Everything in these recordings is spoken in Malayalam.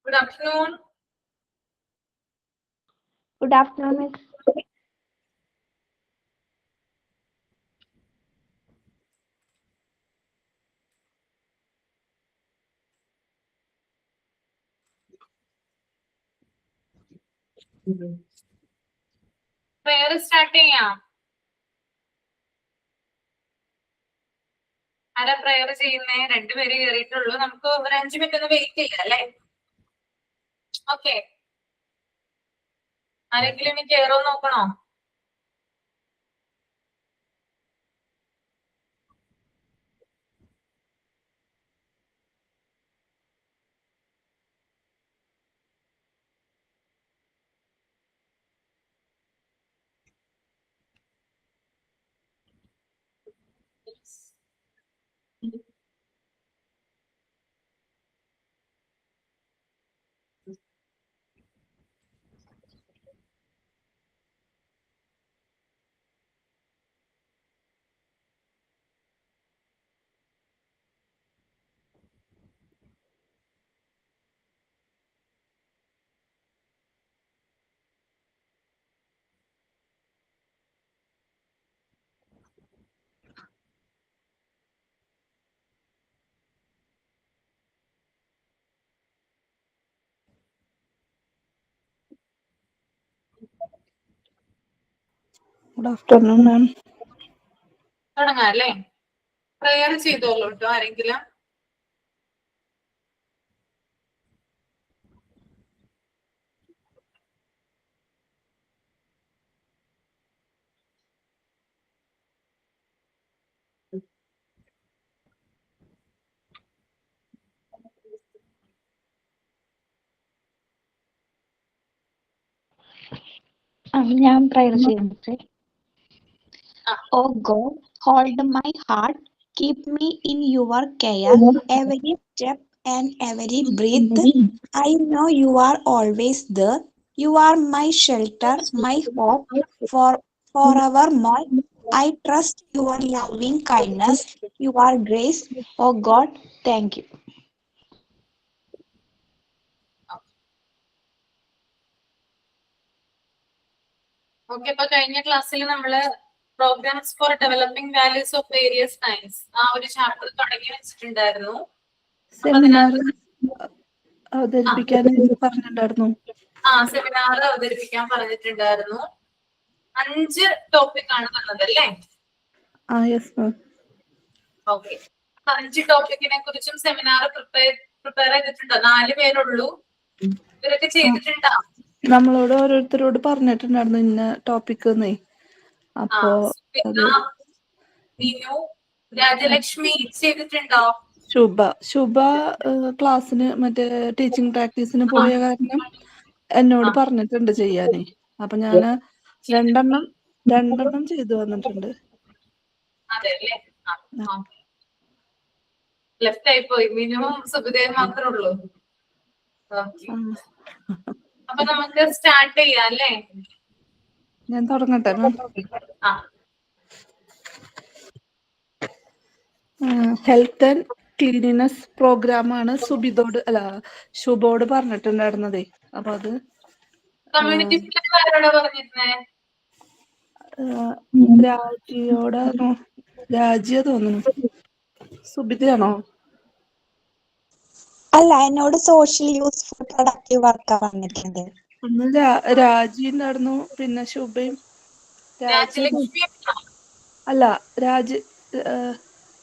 Good afternoon. Good afternoon, Miss. Prayer start ചെയ്യാം. ആരാ പ്രയർ ചെയ്യുന്നേ? രണ്ടുപേര് കയറിയിട്ടുള്ളൂ. നമുക്ക് ഒരു 5 മിനിറ്റ് ഒന്ന് വെയിറ്റ് ചെയ്യാം അല്ലേ? ഓക്കെ. ആരെങ്കിലും ഇനി കയറോ നോക്കണോ? Good afternoon, ma'am. തുടങ്ങാം അല്ലേ? പ്രയർ ചെയ്തോളൂ കേട്ടോ ആരെങ്കിലും. ഞാൻ പ്രയർ ചെയ്യുന്നത്. Oh God, hold my heart, keep me in your care, every step and every breath. I know you are always there. You are my shelter, my hope forevermore. I trust your loving kindness, your grace. Oh God, thank you. Okay, അപ്പൊ കഴിഞ്ഞ ക്ലാസ്സിൽ നമ്മള് programmes for developing values of various science ആ ഒരു ചാപ്റ്റർ തുടങ്ങി വെച്ചിട്ടുണ്ടായിരുന്നു. സെമിനാർ അവതരിപ്പിക്കാൻ പറഞ്ഞിട്ടുണ്ടായിരുന്നു. സെമിനാർ അവതരിപ്പിക്കാൻ പറഞ്ഞിട്ടുണ്ടായിരുന്നു. 5 ടോപ്പിക് ആണ് തന്നത് അല്ലേ? Yes ma'am. ഓക്കെ, 5 ടോപ്പിക്കിനെ കുറിച്ചും സെമിനാർ പ്രിപ്പയർ ചെയ്തിട്ടുണ്ടോ? 4 പേരുള്ളൂ. ഇവരൊക്കെ ചെയ്തിട്ടുണ്ടോ? നമ്മളോട് ഓരോരുത്തരോട് പറഞ്ഞിട്ടുണ്ടായിരുന്നു ഇന്ന ടോപ്പിക്. അപ്പോ രാജലക്ഷ്മി ചെയ്തിട്ടുണ്ടോ? ശുഭ ക്ലാസ്സിന് മറ്റേ ടീച്ചിങ് പ്രാക്ടീസിന് പോയ കാരണം എന്നോട് പറഞ്ഞിട്ടുണ്ട് ചെയ്യാനേ. അപ്പൊ ഞാന് രണ്ടെണ്ണം ചെയ്തു വന്നിട്ടുണ്ട്. അതെല്ലേ, ലെഫ്റ്റ് ആയി പോയി. മിനിമം സുബിദേവ് മാത്രമേ ഉള്ളൂ. അപ്പൊ നമുക്ക് സ്റ്റാർട്ട് ചെയ്യാം അല്ലേ? ഞാൻ തുടങ്ങട്ടെ മാം. ഹെൽത്ത് ആൻഡ് ക്ലീനിനെസ് പ്രോഗ്രാമാണ് ശുഭോട് പറഞ്ഞിട്ടുണ്ടായിരുന്നതേ. അപ്പൊ അത് രാജിയോടാണോ? രാജിയ തോന്നുന്നു. സുബിതയാണോ? അല്ല, എന്നോട് സോഷ്യൽ യൂസ്ഫുൾ പ്രൊഡക്റ്റീവ് വർക്ക് പറഞ്ഞിട്ടുണ്ട്. ഒന്ന് രാജി ഉണ്ടായിരുന്നു, പിന്നെ ശുഭയും. അല്ല,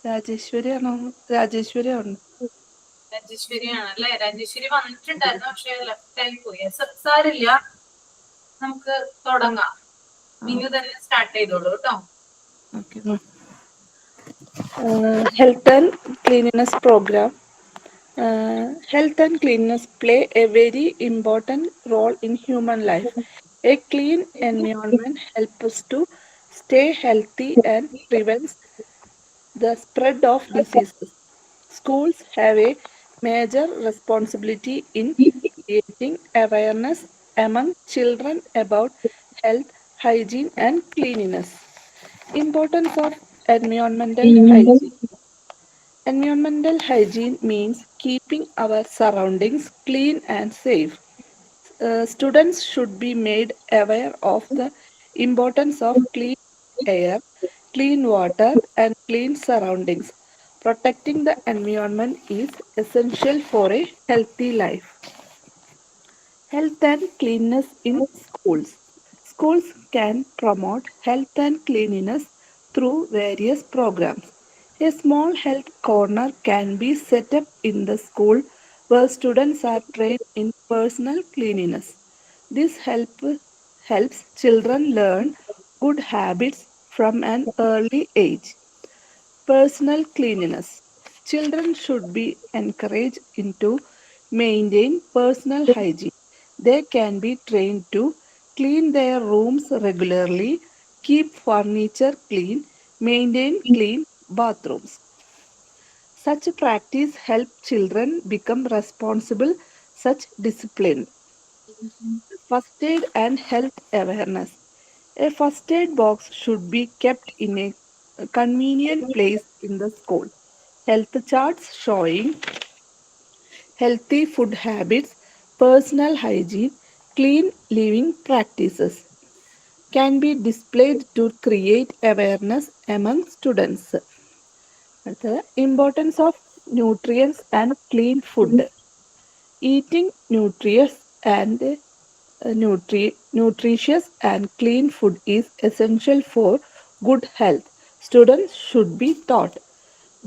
രാജേശ്വരിയാണോ? രാജേശ്വരിയാണല്ലേ? രാജേശ്വരി വന്നിട്ടുണ്ടായിരുന്നു, പക്ഷെ ലെഫ്റ്റ് ആയി പോയി. സാരില്ല, നമുക്ക് തുടങ്ങാം. മിനു തന്നെ സ്റ്റാർട്ട് ചെയ്തോളൂ കേട്ടോ. Health and cleanliness programme. Health and cleanliness play a very important role in human life. A clean environment helps us to stay healthy and prevents the spread of diseases. Schools have a major responsibility in creating awareness among children about health, hygiene and cleanliness. Importance of environmental hygiene. Environmental hygiene means keeping our surroundings clean and safe. Students should be made aware of the importance of clean air, clean water, and clean surroundings. Protecting the environment is essential for a healthy life. Health and cleanliness in schools. Schools can promote health and cleanliness through various programs. A small health corner can be set up in the school where students are trained in personal cleanliness. This helps children learn good habits from an early age. Personal cleanliness. Children should be encouraged to maintain personal hygiene. They can be trained to clean their rooms regularly, keep furniture clean, maintain clean bathrooms. Such practice help children become responsible, such disciplined. First aid and health awareness. A first aid box should be kept in a convenient place in the school. Health charts showing healthy food habits, personal hygiene, clean living practices can be displayed to create awareness among students. The importance of nutrients and clean food. Eating nutritious and clean food is essential for good health. Students should be taught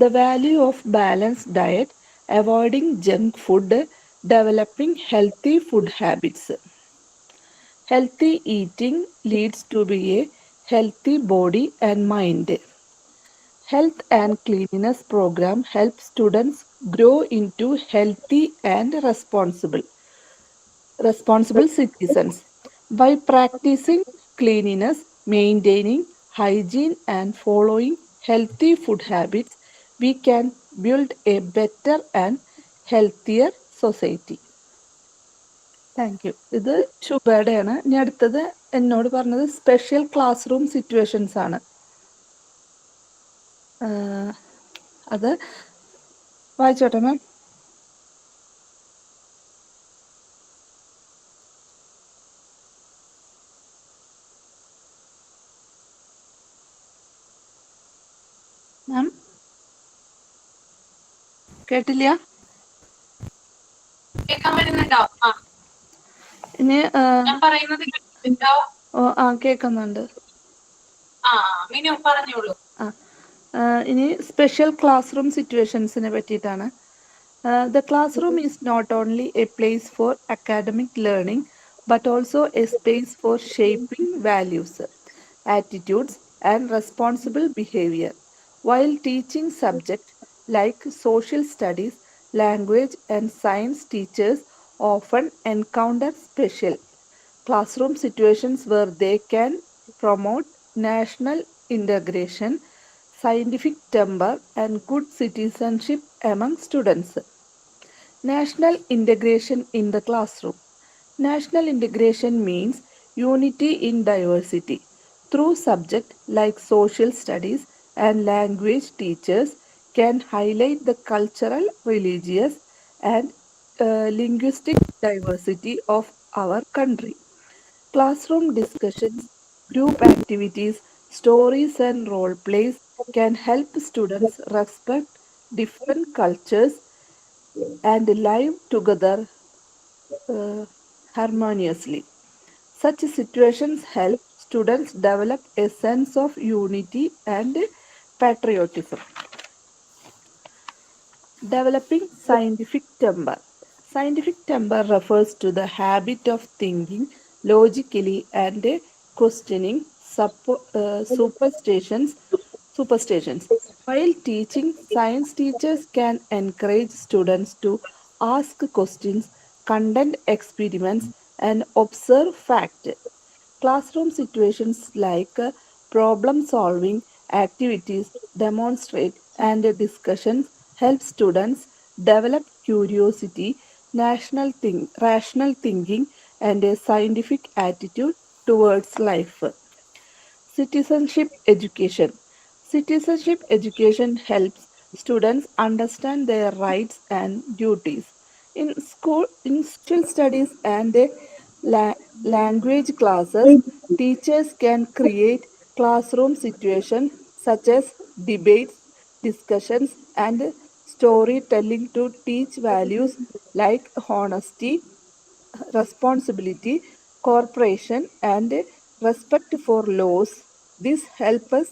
the value of balanced diet, avoiding junk food, developing healthy food habits. Healthy eating leads to be a healthy body and mind. Health and cleanliness program help students grow into healthy and responsible citizens. By practicing cleanliness, maintaining hygiene, and following healthy food habits, we can build a better and healthier society. Thank you. ഇത് ശുഭയുടെയാണ്. ഇനി അടുത്തത് എന്നോട് പറഞ്ഞത് സ്പെഷ്യൽ ക്ലാസ് റൂം സിറ്റുവേഷൻസ് ആണ്. അത് വായിച്ചോട്ടെ മാം. മാം കേട്ടില്ല? കേൾക്കാൻ പറ്റുന്നുണ്ടോ? ഇനി ഞാൻ പറയുന്നത് കേൾക്കുന്നുണ്ടോ? കേൾക്കുന്നുണ്ട്. മിനു പറഞ്ഞോളൂ. ഇനി സ്പെഷ്യൽ ക്ലാസ് റൂം സിറ്റുവേഷൻസിനെ പറ്റിയിട്ടാണ്. The classroom is not only a place for academic learning but also a space for shaping values, attitudes, and responsible behavior. While teaching subjects like social studies, language, and science, teachers often encounter special classroom situations where they can promote national integration, scientific temper, and good citizenship among students. National integration in the classroom. National integration means unity in diversity. Through subjects like social studies and language, teachers can highlight the cultural, religious, and linguistic diversity of our country. Classroom discussions, group activities, stories, and role plays can help students respect different cultures and live together harmoniously. Such situations help students develop a sense of unity and patriotism. Developing scientific temper. Scientific temper refers to the habit of thinking logically and questioning superstitions. While teaching, science teachers can encourage students to ask questions, conduct experiments, and observe facts. Classroom situations like problem solving activities, demonstrate, and discussions help students develop curiosity, rational thinking, and a scientific attitude towards life. Citizenship education. Citizenship education helps students understand their rights and duties. In school, in social studies and language classes, teachers can create classroom situations such as debates, discussions, and storytelling to teach values like honesty, responsibility, cooperation, and respect for laws. This helps us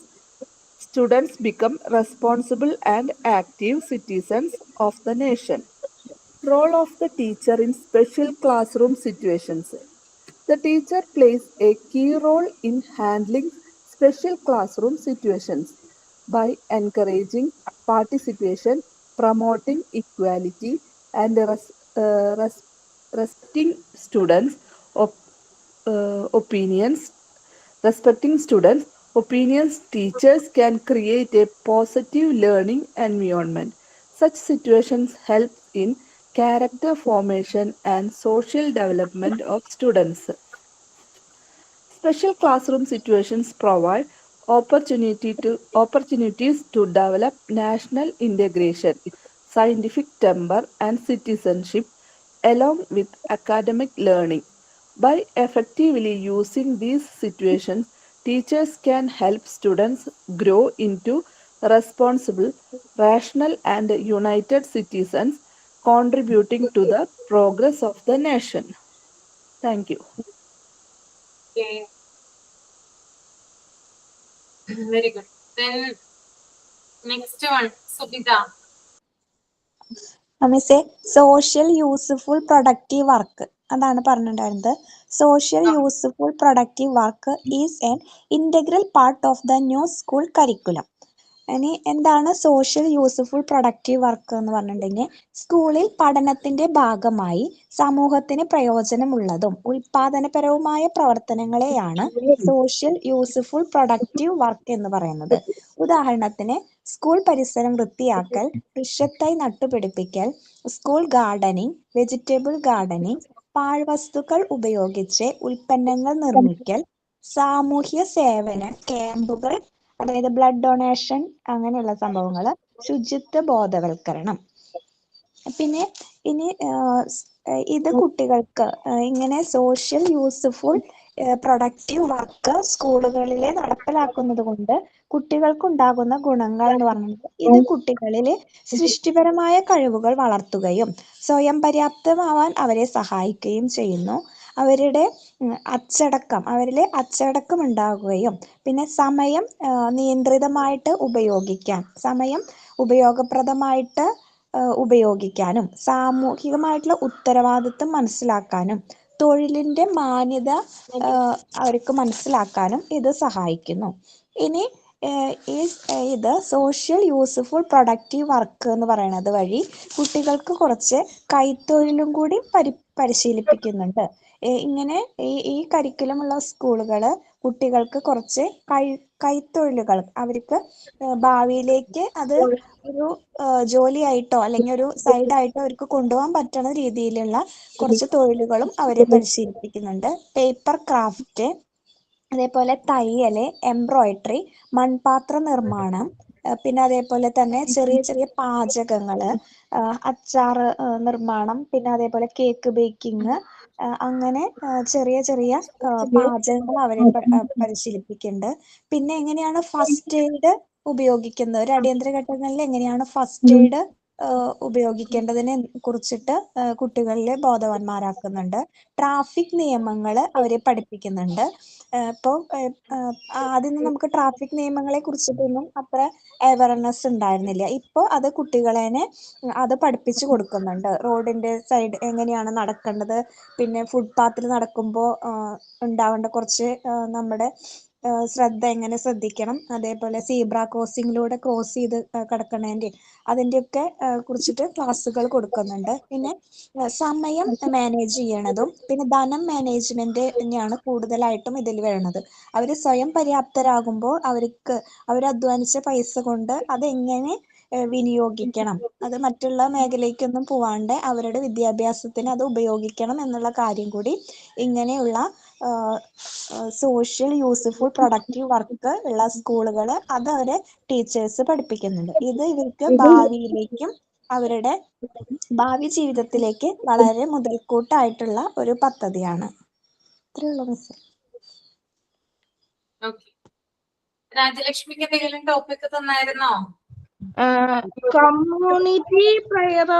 students become responsible and active citizens of the nation. Role of the teacher in special classroom situations. The teacher plays a key role in handling special classroom situations by encouraging participation, promoting equality, and respecting students' op- opinions. Respecting students' opinions, teachers can create a positive learning environment. Such situations help in character formation and social development of students. Special classroom situations provide opportunities to develop national integration, scientific temper, and citizenship along with academic learning. By effectively using these situations, teachers can help students grow into responsible, rational, and united citizens, contributing to the progress of the nation. Thank you. Okay. Very good. Then next one, Subhida. മിസ്സേ സോഷ്യൽ യൂസ്ഫുൾ പ്രൊഡക്റ്റീവ് വർക്ക് അതാണ് പറഞ്ഞിട്ടുണ്ടായിരുന്നത്. Social useful productive work is N integral part of the new school curriculum. ഇനി എന്താണ് സോഷ്യൽ യൂസ്ഫുൾ പ്രൊഡക്റ്റീവ് വർക്ക് എന്ന് പറഞ്ഞിട്ടുണ്ടെങ്കിൽ സ്കൂളിൽ പഠനത്തിന്റെ ഭാഗമായി സമൂഹത്തിന് പ്രയോജനമുള്ളതും ഉൽപാദനപരവുമായ പ്രവർത്തനങ്ങളെയാണ് സോഷ്യൽ യൂസ്ഫുൾ പ്രൊഡക്റ്റീവ് വർക്ക് എന്ന് പറയുന്നത്. ഉദാഹരണത്തിന് സ്കൂൾ പരിസരം വൃത്തിയാക്കൽ, വൃക്ഷത്തൈ നട്ടുപിടിപ്പിക്കൽ, സ്കൂൾ ഗാർഡനിങ്, വെജിറ്റബിൾ ഗാർഡനിങ്, പാഴ്വസ്തുക്കൾ ഉപയോഗിച്ച് ഉൽപ്പന്നങ്ങൾ നിർമ്മിക്കൽ, സാമൂഹ്യ സേവന ക്യാമ്പുകൾ, അതായത് ബ്ലഡ് ഡൊണേഷൻ അങ്ങനെയുള്ള സംഭവങ്ങൾ, ശുചിത്വ ബോധവൽക്കരണം. പിന്നെ ഇനി ഇത് കുട്ടികൾക്ക് ഇങ്ങനെ സോഷ്യൽ യൂസ്ഫുൾ പ്രൊഡക്റ്റീവ് വർക്ക് സ്കൂളുകളിൽ നടപ്പിലാക്കുന്നത് കൊണ്ട് കുട്ടികൾക്കുണ്ടാകുന്ന ഗുണങ്ങൾ എന്ന് പറയുന്നത് ഇത് കുട്ടികളിൽ സൃഷ്ടിപരമായ കഴിവുകൾ വളർത്തുകയും സ്വയം പര്യാപ്തമാവാൻ അവരെ സഹായിക്കുകയും ചെയ്യുന്നു. അവരുടെ അവരിലെ അച്ചടക്കം ഉണ്ടാകുകയും പിന്നെ സമയം നിയന്ത്രിതമായിട്ട് സമയം ഉപയോഗപ്രദമായിട്ട് ഉപയോഗിക്കാനും സാമൂഹികമായിട്ടുള്ള ഉത്തരവാദിത്വം മനസ്സിലാക്കാനും തൊഴിലിന്റെ മാന്യത അവർക്ക് മനസ്സിലാക്കാനും ഇത് സഹായിക്കുന്നു. ഇനി ഇത് സോഷ്യൽ യൂസ്ഫുൾ പ്രൊഡക്റ്റീവ് വർക്ക് എന്ന് പറയുന്നത് വഴി കുട്ടികൾക്ക് കുറച്ച് കൈത്തൊഴിലും കൂടി പരിശീലിപ്പിക്കുന്നുണ്ട്. ഇങ്ങനെ ഈ കരിക്കുലമുള്ള സ്കൂളുകൾ കുട്ടികൾക്ക് കുറച്ച് കൈത്തൊഴിലുകൾ അവർക്ക് ഭാവിയിലേക്ക് അത് ഒരു ജോലിയായിട്ടോ അല്ലെങ്കിൽ ഒരു സൈഡായിട്ടോ അവർക്ക് കൊണ്ടുപോകാൻ പറ്റുന്ന രീതിയിലുള്ള കുറച്ച് തൊഴിലുകളും അവരെ പരിശീലിപ്പിക്കുന്നുണ്ട്. പേപ്പർ ക്രാഫ്റ്റ്, അതേപോലെ തയ്യല്, എംബ്രോയിഡറി, മൺപാത്ര നിർമ്മാണം, പിന്നെ അതേപോലെ തന്നെ ചെറിയ ചെറിയ പാചകങ്ങള്, അച്ചാറ് നിർമ്മാണം, പിന്നെ അതേപോലെ കേക്ക് ബേക്കിംഗ്, അങ്ങനെ ചെറിയ ചെറിയ പാചകങ്ങൾ അവരെ പരിശീലിപ്പിക്കുന്നുണ്ട്. പിന്നെ എങ്ങനെയാണ് ഫസ്റ്റ് എയ്ഡ് ഉപയോഗിക്കുന്നത്, ഒരു അടിയന്തര ഘട്ടങ്ങളിൽ എങ്ങനെയാണ് ഫസ്റ്റ് എയ്ഡ് ഉപയോഗിക്കേണ്ടതിനെ കുറിച്ചിട്ട് കുട്ടികളിലെ ബോധവാന്മാരാക്കുന്നുണ്ട്. ട്രാഫിക് നിയമങ്ങൾ അവരെ പഠിപ്പിക്കുന്നുണ്ട്. ഇപ്പോൾ ആദ്യം നമുക്ക് ട്രാഫിക് നിയമങ്ങളെ കുറിച്ചിട്ടൊന്നും അത്ര അവയർനെസ് ഉണ്ടായിരുന്നില്ല. ഇപ്പോൾ അത് കുട്ടികളെ അത് പഠിപ്പിച്ചു കൊടുക്കുന്നുണ്ട്. റോഡിന്റെ സൈഡ് എങ്ങനെയാണ് നടക്കേണ്ടത്, പിന്നെ ഫുട്പാത്തിൽ നടക്കുമ്പോൾ ഉണ്ടാവേണ്ട കുറച്ച് നമ്മുടെ ശ്രദ്ധ എങ്ങനെ ശ്രദ്ധിക്കണം, അതേപോലെ സീബ്ര ക്രോസിങ്ങിലൂടെ ക്രോസ് ചെയ്ത് കിടക്കണേന്റെ അതിൻ്റെയൊക്കെ കുറിച്ചിട്ട് ക്ലാസ്സുകൾ കൊടുക്കുന്നുണ്ട്. പിന്നെ സമയം മാനേജ് ചെയ്യണതും പിന്നെ ധനം മാനേജ്മെന്റ് തന്നെയാണ് കൂടുതലായിട്ടും ഇതിൽ വരുന്നത്. അവർ സ്വയം പര്യാപ്തരാകുമ്പോൾ അവർ അധ്വാനിച്ച പൈസ കൊണ്ട് അതെങ്ങനെ വിനിയോഗിക്കണം, അത് മറ്റുള്ള മേഖലയ്ക്കൊന്നും പോവാണ്ട് അവരുടെ വിദ്യാഭ്യാസത്തിന് അത് ഉപയോഗിക്കണം എന്നുള്ള കാര്യം കൂടി ഇങ്ങനെയുള്ള സോഷ്യൽ യൂസ്ഫുൾ പ്രൊഡക്റ്റീവ് വർക്ക് ഉള്ള സ്കൂളുകൾ അത് അവരെ ടീച്ചേഴ്സ് പഠിപ്പിക്കുന്നുണ്ട്. ഇത് ഇവർക്ക് ഭാവിയിലേക്കും അവരുടെ ഭാവി ജീവിതത്തിലേക്ക് വളരെ മുതൽക്കൂട്ടായിട്ടുള്ള ഒരു പദ്ധതിയാണ്. ഇത്രയുള്ളൂ മിസ്. രാജലക്ഷ്മിക്ക് എന്തെങ്കിലും ടോപ്പിക് തന്നായിരുന്നോ? കമ്മ്യൂണിറ്റി പ്രയർ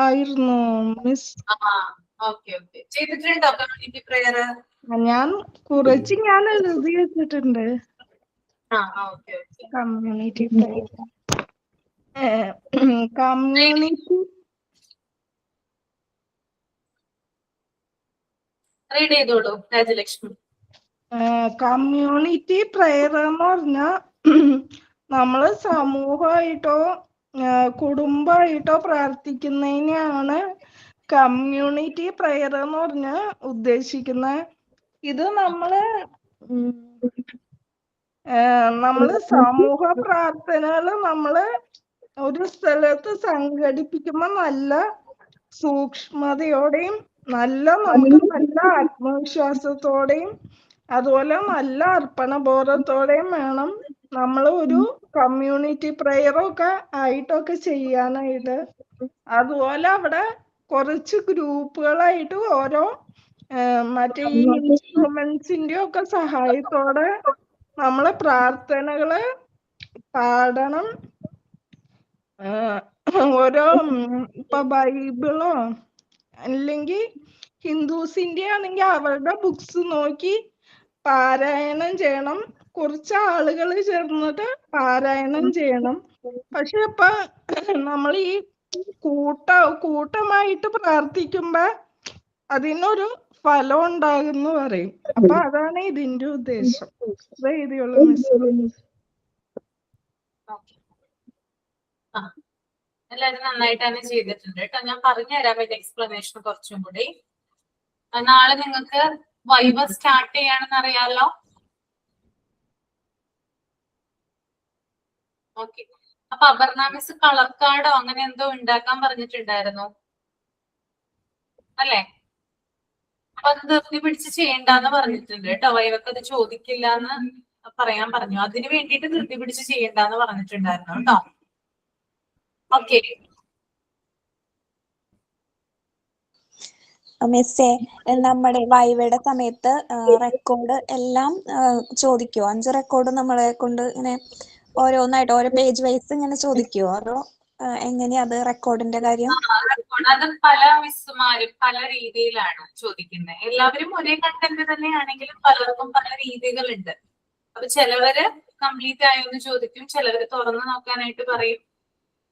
ആയിരുന്നു മിസ്. ചെയ്തിട്ടുണ്ടോ കമ്മ്യൂണിറ്റി പ്രയർ? ഞാൻ എഴുതി വെച്ചിട്ടുണ്ട് കമ്മ്യൂണിറ്റി പ്രയർ. കമ്മ്യൂണിറ്റി റീഡ് ചെയ്തോളൂ രാജലക്ഷ്മി. കമ്മ്യൂണിറ്റി പ്രയർ എന്ന് പറഞ്ഞാൽ നമ്മള് സമൂഹമായിട്ടോ കുടുംബമായിട്ടോ പ്രാർത്ഥിക്കുന്നതിനെയാണ് കമ്മ്യൂണിറ്റി പ്രയർ എന്ന് പറഞ്ഞ് ഉദ്ദേശിക്കുന്നത്. ഇത് നമ്മള് സമൂഹ പ്രാർത്ഥനകള് നമ്മള് ഒരു സ്ഥലത്ത് സംഘടിപ്പിക്കുമ്പോ നല്ല സൂക്ഷ്മതയോടെയും നമുക്ക് നല്ല ആത്മവിശ്വാസത്തോടെയും അതുപോലെ നല്ല അർപ്പണബോധത്തോടെയും വേണം നമ്മൾ ഒരു കമ്മ്യൂണിറ്റി പ്രയറൊക്കെ ആയിട്ടൊക്കെ ചെയ്യാനായിട്ട്. അതുപോലെ അവിടെ കുറച്ച് ഗ്രൂപ്പുകളായിട്ട് ഓരോ മറ്റേ ഈ ഇൻസ്ട്രുമെന്റ്സിന്റെ ഒക്കെ സഹായത്തോടെ നമ്മള് പ്രാർത്ഥനകള് പാടണം. ഓരോ ഇപ്പൊ ബൈബിളോ അല്ലെങ്കിൽ ഹിന്ദുസിന്റെ ആണെങ്കിൽ അവരുടെ ബുക്സ് നോക്കി പാരായണം ചെയ്യണം. കുറച്ച് ആളുകൾ ചേർന്നിട്ട് പാരായണം ചെയ്യണം. പക്ഷെ ഇപ്പൊ നമ്മൾ ഈ കൂട്ടമായിട്ട് പ്രാർത്ഥിക്കുമ്പോ അതിനൊരു ഫലം ഉണ്ടാകുന്നു പറയും. അപ്പൊ അതാണ് ഇതിന്റെ ഉദ്ദേശം. എഴുതിയുള്ളൂ മിസ്. എല്ലാവരും നന്നായിട്ട് തന്നെ ചെയ്തിട്ടുണ്ട് കേട്ടോ. ഞാൻ പറഞ്ഞുതരാം ഇതിന്റെ എക്സ്പ്ലനേഷൻ കുറച്ചും കൂടി. നാളെ നിങ്ങൾക്ക് വൈവ സ്റ്റാർട്ട് ചെയ്യാണെന്ന് അറിയാലോ. ഓക്കെ. അപ്പൊ അപർണ മിസ് കളർ കാർഡോ അങ്ങനെ എന്തോ ഉണ്ടാക്കാൻ പറഞ്ഞിട്ടുണ്ടായിരുന്നു അല്ലേ? അപ്പൊ അത് ധൃതി പിടിച്ച് ചെയ്യണ്ടെന്ന് പറഞ്ഞിട്ടുണ്ട് കേട്ടോ. വൈവക്ക് അത് ചോദിക്കില്ല എന്ന് പറയാൻ പറഞ്ഞു. അതിന് വേണ്ടിയിട്ട് ധൃതി പിടിച്ച് ചെയ്യണ്ടെന്ന് പറഞ്ഞിട്ടുണ്ടായിരുന്നു കേട്ടോ. ഓക്കെ മിസ്സേ, നമ്മുടെ വൈവയുടെ സമയത്ത് റെക്കോർഡ് എല്ലാം ചോദിക്കുവോ? 5 റെക്കോർഡ് നമ്മളെ കൊണ്ട് ഇങ്ങനെ ഓരോന്നായിട്ട് ഓരോ പേജ് വൈസ് ഇങ്ങനെ ചോദിക്കുവോ? അതോ എങ്ങനെയാ അത് റെക്കോർഡിന്റെ കാര്യം? അത് പല മിസ്സുമാരും പല രീതിയിലാണ് ചോദിക്കുന്നത്. എല്ലാവരും ഒരേ കണ്ടന്റ് തന്നെയാണെങ്കിലും പലർക്കും പല രീതികളുണ്ട്. അപ്പൊ ചിലവര് കംപ്ലീറ്റ് ആയോന്ന് ചോദിക്കും, ചിലവര് തുറന്നു നോക്കാനായിട്ട് പറയും.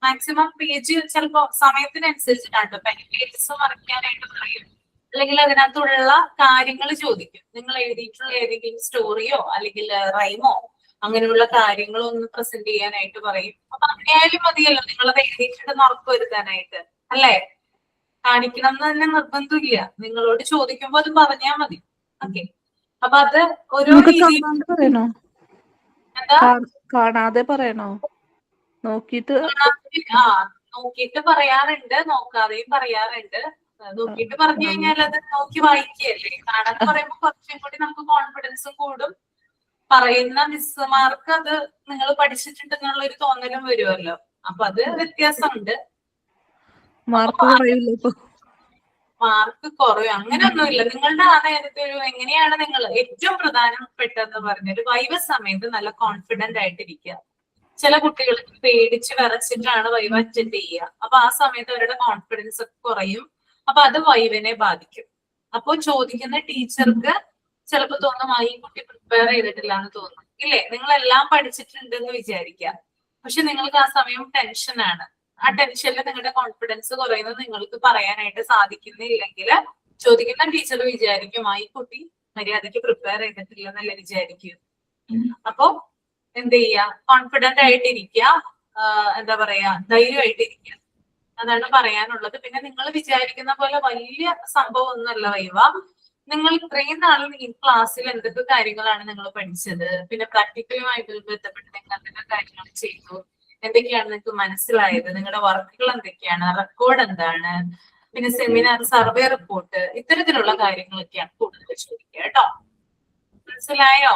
മാക്സിമം പേജ് ചിലപ്പോ സമയത്തിനനുസരിച്ചിട്ടാണ് പേജസ് മറിക്കാനായിട്ട് പറയും. അല്ലെങ്കിൽ അതിനകത്തുള്ള കാര്യങ്ങൾ ചോദിക്കും. നിങ്ങൾ എഴുതിയിട്ടുള്ള ഏതെങ്കിലും സ്റ്റോറിയോ അല്ലെങ്കിൽ റൈമോ അങ്ങനെയുള്ള കാര്യങ്ങളോ ഒന്ന് പ്രസന്റ് ചെയ്യാനായിട്ട് പറയും. അപ്പൊ അങ്ങനെയായാലും മതിയല്ലോ, നിങ്ങളത് എഴുതിയിട്ടുണ്ടെന്ന് ഉറപ്പ് വരുത്താനായിട്ട് അല്ലേ? കാണിക്കണം എന്ന് തന്നെ നിർബന്ധമില്ല. നിങ്ങളോട് ചോദിക്കുമ്പോ അത് പറഞ്ഞാൽ മതി. ഓക്കെ. അപ്പൊ അത് ഓരോ രീതിയിൽ കാണാതെ പറയണോ? നോക്കിയിട്ട് പറയാറുണ്ട്, നോക്കാതെയും പറയാറുണ്ട്. നോക്കിയിട്ട് പറഞ്ഞു കഴിഞ്ഞാൽ അത് നോക്കി വായിക്കുകയല്ലേ. കാണാതെ പറയുമ്പോ കുറച്ചും കൂടി നമുക്ക് കോൺഫിഡൻസും കൂടും. പറയുന്ന മിസ്സുമാർക്ക് അത് നിങ്ങൾ പഠിച്ചിട്ടുണ്ടെന്നുള്ള ഒരു തോന്നലും വരുമല്ലോ. അപ്പൊ അത് വ്യത്യാസമുണ്ട്. മാർക്ക് കുറയും അങ്ങനെയൊന്നുമില്ല. നിങ്ങളുടെ ആ നേരത്തെ ഒരു എങ്ങനെയാണ് നിങ്ങൾ ഏറ്റവും പ്രധാനപ്പെട്ടതെന്ന് പറഞ്ഞൊരു വൈവ സമയത്ത് നല്ല കോൺഫിഡന്റ് ആയിട്ടിരിക്കുക. ചില കുട്ടികൾ പേടിച്ച് വിറച്ചിട്ടാണ് വൈവ അറ്റൻഡ് ചെയ്യുക. അപ്പൊ ആ സമയത്ത് അവരുടെ കോൺഫിഡൻസ് ഒക്കെ കുറയും. അപ്പൊ അത് വൈവിനെ ബാധിക്കും. അപ്പൊ ചോദിക്കുന്ന ടീച്ചർക്ക് ചിലപ്പോ തോന്നും ഈ കുട്ടി പ്രിപ്പയർ ചെയ്തിട്ടില്ല എന്ന് തോന്നും. ഇല്ലേ? നിങ്ങളെല്ലാം പഠിച്ചിട്ടുണ്ടെന്ന് വിചാരിക്കുക. പക്ഷെ നിങ്ങൾക്ക് ആ സമയം ടെൻഷനാണ്. ആ ടെൻഷനിൽ നിങ്ങളുടെ കോൺഫിഡൻസ് കുറയുന്നത് നിങ്ങൾക്ക് പറയാനായിട്ട് സാധിക്കുന്നില്ലെങ്കിൽ ചോദിക്കുന്ന ടീച്ചർ വിചാരിക്കും ഈ കുട്ടി മര്യാദയ്ക്ക് പ്രിപ്പയർ ചെയ്തിട്ടില്ല എന്നല്ല വിചാരിക്കും. അപ്പൊ എന്ത് ചെയ്യാ? കോൺഫിഡന്റ് ആയിട്ടിരിക്കുക, എന്താ പറയാ, ധൈര്യമായിട്ടിരിക്കുക. അതാണ് പറയാനുള്ളത്. പിന്നെ നിങ്ങൾ വിചാരിക്കുന്ന പോലെ വലിയ സംഭവം ഒന്നുമല്ല വൈവ. നിങ്ങൾ ഇത്രയും നാൾ ഈ ക്ലാസ്സിൽ എന്തൊക്കെ കാര്യങ്ങളാണ് നിങ്ങൾ പഠിച്ചത്, പിന്നെ പ്രാക്ടിക്കലുമായിട്ട് ബന്ധപ്പെട്ട് നിങ്ങൾ എന്തൊക്കെ കാര്യങ്ങൾ ചെയ്തു, എന്തൊക്കെയാണ് നിങ്ങൾക്ക് മനസ്സിലായത്, നിങ്ങളുടെ വർക്കുകൾ എന്തൊക്കെയാണ്, റെക്കോർഡ് എന്താണ്, പിന്നെ സെമിനാർ, സർവേ റിപ്പോർട്ട്, ഇത്തരത്തിലുള്ള കാര്യങ്ങളൊക്കെയാണ് കൂടുതൽ ചോദിക്കുക കേട്ടോ. മനസ്സിലായോ?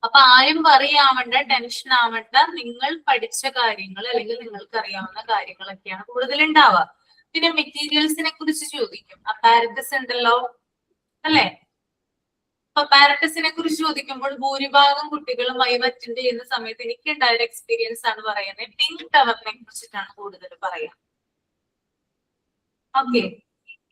അപ്പൊ ആരും പറയാവണ്ട, ടെൻഷൻ ആവണ്ട. നിങ്ങൾ പഠിച്ച കാര്യങ്ങൾ അല്ലെങ്കിൽ നിങ്ങൾക്ക് അറിയാവുന്ന കാര്യങ്ങളൊക്കെയാണ് കൂടുതൽ ഉണ്ടാവുക. പിന്നെ മെറ്റീരിയൽസിനെ കുറിച്ച് ചോദിക്കും. അപ്പാരറ്റസ് ഉണ്ടല്ലോ അല്ലെ? അപ്പാരറ്റസിനെ കുറിച്ച് ചോദിക്കുമ്പോൾ ഭൂരിഭാഗം കുട്ടികളും വൈവ അറ്റൻഡ് ചെയ്യുന്ന സമയത്ത് എനിക്ക് ഉണ്ടായ ഒരു എക്സ്പീരിയൻസ് ആണ് പറയുന്നത്. പിങ്ക് ടവറിനെ കുറിച്ചിട്ടാണ് കൂടുതൽ പറയാം. ഓക്കെ,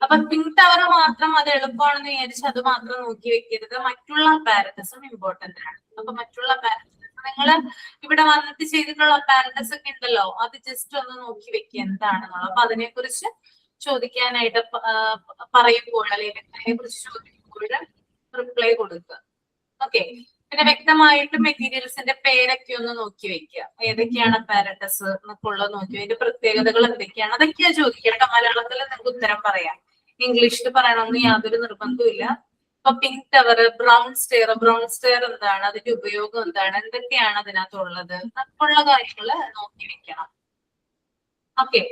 അപ്പൊ പിങ്ക് ടവർ മാത്രം അത് എളുപ്പമാണെന്ന് വിചാരിച്ച് അത് മാത്രം നോക്കി വെക്കരുത്. മറ്റുള്ള അപ്പാരറ്റസും ഇമ്പോർട്ടന്റ് ആണ്. അപ്പൊ മറ്റുള്ള അപ്പാരറ്റസ് നിങ്ങൾ ഇവിടെ വന്നിട്ട് ചെയ്തിട്ടുള്ള അപ്പാരറ്റസ് ഒക്കെ ഉണ്ടല്ലോ, അത് ജസ്റ്റ് ഒന്ന് നോക്കി വെക്കുക എന്താണെന്നുള്ളത്. അപ്പൊ അതിനെ കുറിച്ച് ചോദിക്കാനായിട്ട് പറയുമ്പോൾ അല്ലെങ്കിൽ അതിനെ കുറിച്ച് ചോദിക്കുമ്പോൾ റിപ്ലൈ കൊടുക്കുക. ഓക്കെ, പിന്നെ വ്യക്തമായിട്ട് മെറ്റീരിയൽസിന്റെ പേരൊക്കെ ഒന്ന് നോക്കി വെക്കുക. ഏതൊക്കെയാണ് അപ്പാരറ്റസ് എന്നൊക്കെ ഉള്ളത് നോക്കി, അതിന്റെ പ്രത്യേകതകൾ എന്തൊക്കെയാണ് അതൊക്കെയാ ചോദിക്കുക. മലയാളത്തിൽ നിങ്ങൾക്ക് ഉത്തരം പറയാം, ഇംഗ്ലീഷിൽ പറയണമെന്ന് യാതൊരു നിർബന്ധമില്ല. ഇപ്പൊ പിങ്ക് ടവർ, ബ്രൗൺ സ്റ്റെയർ എന്താണ്, അതിന്റെ ഉപയോഗം എന്താണ്, എന്തൊക്കെയാണ് അതിനകത്തുള്ളത് എന്നൊക്കെയുള്ള കാര്യങ്ങൾ നോക്കി വെക്കണം. ഓക്കെ,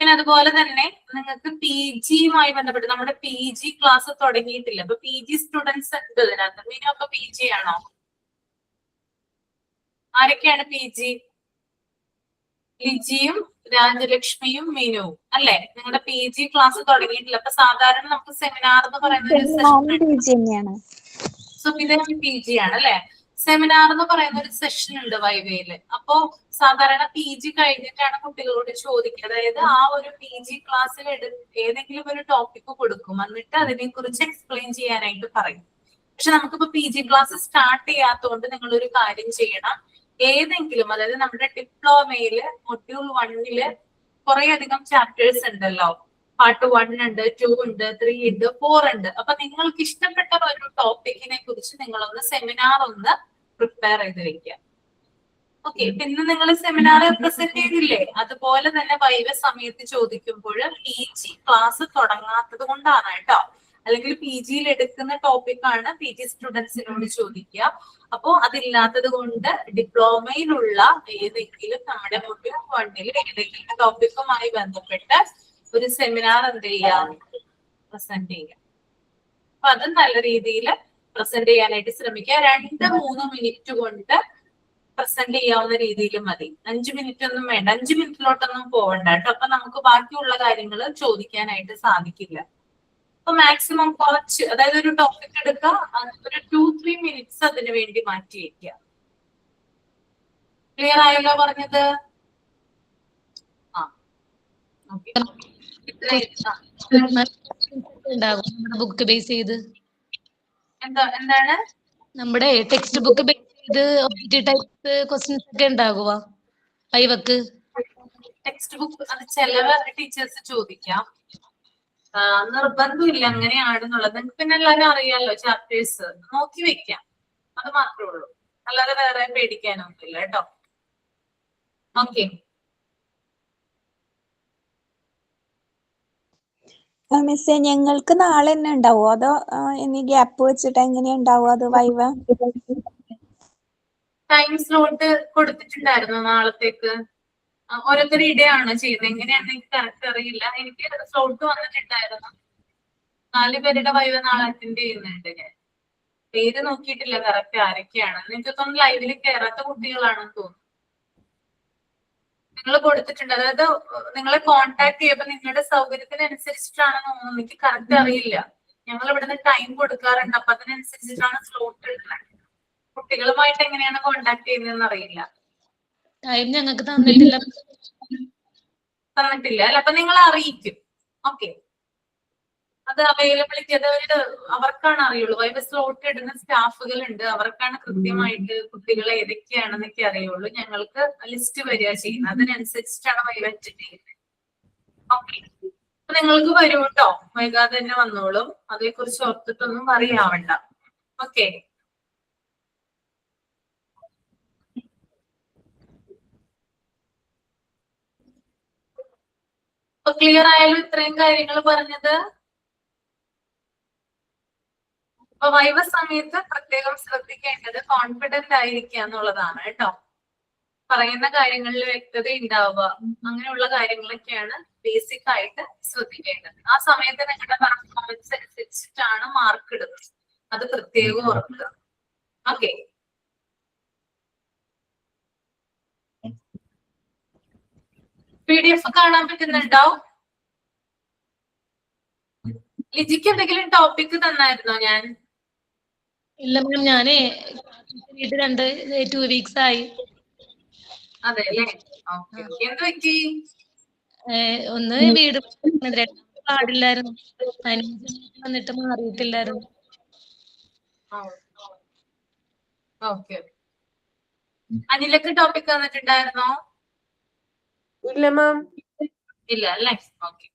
പിന്നെ അതുപോലെ തന്നെ നിങ്ങൾക്ക് പി ജിയുമായി ബന്ധപ്പെട്ട് നമ്മുടെ പി ജി ക്ലാസ് തുടങ്ങിയിട്ടില്ല. അപ്പൊ പി ജി സ്റ്റുഡൻസ് ഉണ്ട് ഇതിനകത്ത്. മീനും ഒക്കെ പി ജി ആണോ? ആരൊക്കെയാണ് പി ജി? ലിജിയും രാജലക്ഷ്മിയും മീനുവും അല്ലെ? നിങ്ങളുടെ പി ജി ക്ലാസ് തുടങ്ങിയിട്ടില്ല. അപ്പൊ സാധാരണ നമുക്ക് സെമിനാർ എന്ന് പറയുന്ന ഒരു സെഷൻ, സുമിത പി ജി ആണ് അല്ലെ? സെമിനാർ എന്ന് പറയുന്ന ഒരു സെഷൻ ഉണ്ട് വൈവയില്. അപ്പോ സാധാരണ പി ജി കഴിഞ്ഞിട്ടാണ് കുട്ടികളോട് ചോദിക്കുക. അതായത് ആ ഒരു പി ജി ക്ലാസ്സിൽ ഏതെങ്കിലും ഒരു ടോപ്പിക് കൊടുക്കും, എന്നിട്ട് അതിനെ കുറിച്ച് എക്സ്പ്ലെയിൻ ചെയ്യാനായിട്ട് പറയും. പക്ഷെ നമുക്കിപ്പോ പി ജി ക്ലാസ് സ്റ്റാർട്ട് ചെയ്യാത്തതുകൊണ്ട് നിങ്ങൾ ഒരു കാര്യം ചെയ്യണം. ഏതെങ്കിലും, അതായത് നമ്മുടെ ഡിപ്ലോമയില് മൊഡ്യൂൾ 1 കുറെ അധികം ചാപ്റ്റേഴ്സ് ഉണ്ടല്ലോ. പാർട്ട് 1 ഉണ്ട്, 2 ഉണ്ട്, 3 ഉണ്ട്, 4 ഉണ്ട്. അപ്പൊ നിങ്ങൾക്ക് ഇഷ്ടപ്പെട്ട ഒരു ടോപ്പിക്കിനെ കുറിച്ച് നിങ്ങളൊന്ന് സെമിനാർ ഒന്ന് പ്രിപ്പയർ ചെയ്ത് വെക്കുക. ഓക്കെ, പിന്നെ നിങ്ങൾ സെമിനാർ പ്രസന്റ് ചെയ്തില്ലേ, അതുപോലെ തന്നെ വൈവ സമയത്ത് ചോദിക്കുമ്പോൾ പി ജി ക്ലാസ് തുടങ്ങാത്തത് കൊണ്ടാണ് കേട്ടോ. അല്ലെങ്കിൽ പി ജിയിൽ എടുക്കുന്ന ടോപ്പിക്കാണ് പി ജി സ്റ്റുഡൻസിനോട് ചോദിക്കുക. അപ്പോ അതില്ലാത്തത് കൊണ്ട് ഡിപ്ലോമയിലുള്ള ഏതെങ്കിലും നമ്മുടെ മൊഡ്യൂൾ 1 ഏതെങ്കിലും ടോപ്പിക്കുമായി ബന്ധപ്പെട്ട് ഒരു സെമിനാർ എന്ത് ചെയ്യാം, പ്രസന്റ് ചെയ്യാം. അപ്പൊ അത് നല്ല രീതിയിൽ പ്രസന്റ് ചെയ്യാനായിട്ട് ശ്രമിക്കുക. 2-3 മിനിറ്റ് കൊണ്ട് പ്രസന്റ് ചെയ്യാവുന്ന രീതിയിൽ മതി. 5 മിനിറ്റ് ഒന്നും വേണ്ട, 5 മിനിറ്റിലോട്ടൊന്നും പോകണ്ട കേട്ടോ. അപ്പൊ നമുക്ക് ബാക്കിയുള്ള കാര്യങ്ങൾ ചോദിക്കാനായിട്ട് സാധിക്കില്ല. അപ്പൊ മാക്സിമം കുറച്ച്, അതായത് ഒരു ടോപ്പിക് എടുക്കുക, ഒരു 2-3 മിനിറ്റ്സ് അതിന് വേണ്ടി മാറ്റി വെക്കുക. ക്ലിയർ ആയല്ലോ പറഞ്ഞത്? ബുക്ക് ബേസ് ചെയ്ത് എന്താണ് നമ്മുടെ ടെക്സ്റ്റ് ബുക്ക് ബേസ് ചെയ്ത് ഒബ്ജക്റ്റീവ് ടൈപ്പ് ക്വസ്റ്റ്യൻസ് ഒക്കെ ഉണ്ടാകുക വൈവക്ക്? ടെക്സ്റ്റ് ബുക്ക് അത് ചില ടീച്ചേഴ്സ് ചോദിക്കാം, നിർബന്ധമില്ല അങ്ങനെയാണെന്നുള്ളത്. നിങ്ങൾക്ക് പിന്നെ എല്ലാവരും അറിയാലോ, ചാപ്റ്റേഴ്സ് നോക്കി വെക്കാം, അത് മാത്രമേ ഉള്ളൂ. അല്ലാതെ വേറെ പേടിക്കാനൊന്നുമില്ല കേട്ടോ. ഓക്കെ, മിസ്സേ, ഞങ്ങൾക്ക് നാളെ തന്നെ ഉണ്ടാവോ അതോ ഇനി ഗ്യാപ്പ് വെച്ചിട്ട് എങ്ങനെയാ ഉണ്ടാവുക അത് വൈവ? ടൈം സ്ലോട്ട് കൊടുത്തിട്ടുണ്ടായിരുന്നു നാളത്തേക്ക്. ഓരോരുത്തർ ഇടയാണ് ചെയ്യുന്നത്, എങ്ങനെയാണെന്ന് എനിക്ക് കറക്റ്റ് അറിയില്ല. എനിക്ക് സ്ലോട്ട് വന്നിട്ടുണ്ടായിരുന്നു. 4 പേരുടെ വൈവ നാളെ അറ്റൻഡ് ചെയ്യുന്നുണ്ട്. ഞാൻ പേര് നോക്കിയിട്ടില്ല കറക്റ്റ് ആരൊക്കെയാണ്. എനിക്ക് തോന്നുന്നു ലൈവില് കയറാത്ത കുട്ടികളാണെന്ന് തോന്നുന്നു. നിങ്ങൾ കൊടുത്തിട്ടുണ്ട്, അതായത് നിങ്ങളെ കോൺടാക്ട് ചെയ്യുമ്പോൾ നിങ്ങളുടെ സൗകര്യത്തിനനുസരിച്ചിട്ടാണെന്ന് തോന്നുന്നു. എനിക്ക് കറക്റ്റ് അറിയില്ല. ഞങ്ങൾ ഇവിടുന്ന് ടൈം കൊടുക്കാറുണ്ട്, അപ്പൊ അതിനനുസരിച്ചിട്ടാണ് സ്ലോട്ട് എടുക്കുന്നത്. കുട്ടികളുമായിട്ട് എങ്ങനെയാണ് കോൺടാക്ട് ചെയ്യുന്നതെന്ന് അറിയില്ല. ടൈം ഞങ്ങൾക്ക് തന്നിട്ടില്ല അല്ല? അപ്പൊ നിങ്ങൾ അറിയിക്കും. ഓക്കെ, അത് അവൈലബിലിറ്റി, അതായത് അവർക്കാണ് അറിയുള്ളൂ. വൈബ് സ്ലോട്ട് ഇടുന്ന സ്റ്റാഫുകൾ ഉണ്ട്, അവർക്കാണ് കൃത്യമായിട്ട് കുട്ടികളെ ഏതൊക്കെയാണെന്നൊക്കെ അറിയുള്ളൂ. ഞങ്ങൾക്ക് ലിസ്റ്റ് വരിക ചെയ്യുന്നത്, അതിനനുസരിച്ചിട്ടാണ് വൈബ് അറ്റൻഡ് ചെയ്യുന്നത്. ഓക്കെ, അപ്പൊ നിങ്ങൾക്ക് വരും കേട്ടോ, വൈകാതെ തന്നെ വന്നോളും. അതേക്കുറിച്ച് ഓർത്തിട്ടൊന്നും അറിയാവണ്ട. ഓക്കെ, ക്ലിയർ ആയാലും ഇത്രയും കാര്യങ്ങൾ പറഞ്ഞത്? അപ്പൊ വൈവ സമയത്ത് പ്രത്യേകം ശ്രദ്ധിക്കേണ്ടത് കോൺഫിഡന്റ് ആയിരിക്കുക എന്നുള്ളതാണ് കേട്ടോ. പറയുന്ന കാര്യങ്ങളിൽ വ്യക്തത ഉണ്ടാവുക, അങ്ങനെയുള്ള കാര്യങ്ങളൊക്കെയാണ് ബേസിക് ആയിട്ട് ശ്രദ്ധിക്കേണ്ടത്. ആ സമയത്ത് നിങ്ങളുടെ പെർഫോമൻസ് അനുസരിച്ചിട്ടാണ് മാർക്ക് ഇടുന്നത്, അത് പ്രത്യേകം ഓർക്കുക. ഓക്കെ, PDF കാണാൻ പറ്റുന്നുണ്ടോ? ലിജിക്ക് എന്തെങ്കിലും ടോപ്പിക് തന്നായിരുന്നോ ഞാൻ? ഇല്ല മാം, ഞാനേ 2 വീക്സ് ആയി. അതെ അല്ലേ, ഓക്കെ. എന്ത് പറ്റി? ഒന്ന് വീട് പാടില്ലായിരുന്നു, വന്നിട്ട് മാറിയിട്ടില്ലായിരുന്നു. ഓക്കെ. അനിലക്ക് ടോപ്പിക് തന്നിട്ടുണ്ടായിരുന്നോ? ഇല്ല മാം. ഇല്ല അല്ലേ, ഓക്കെ.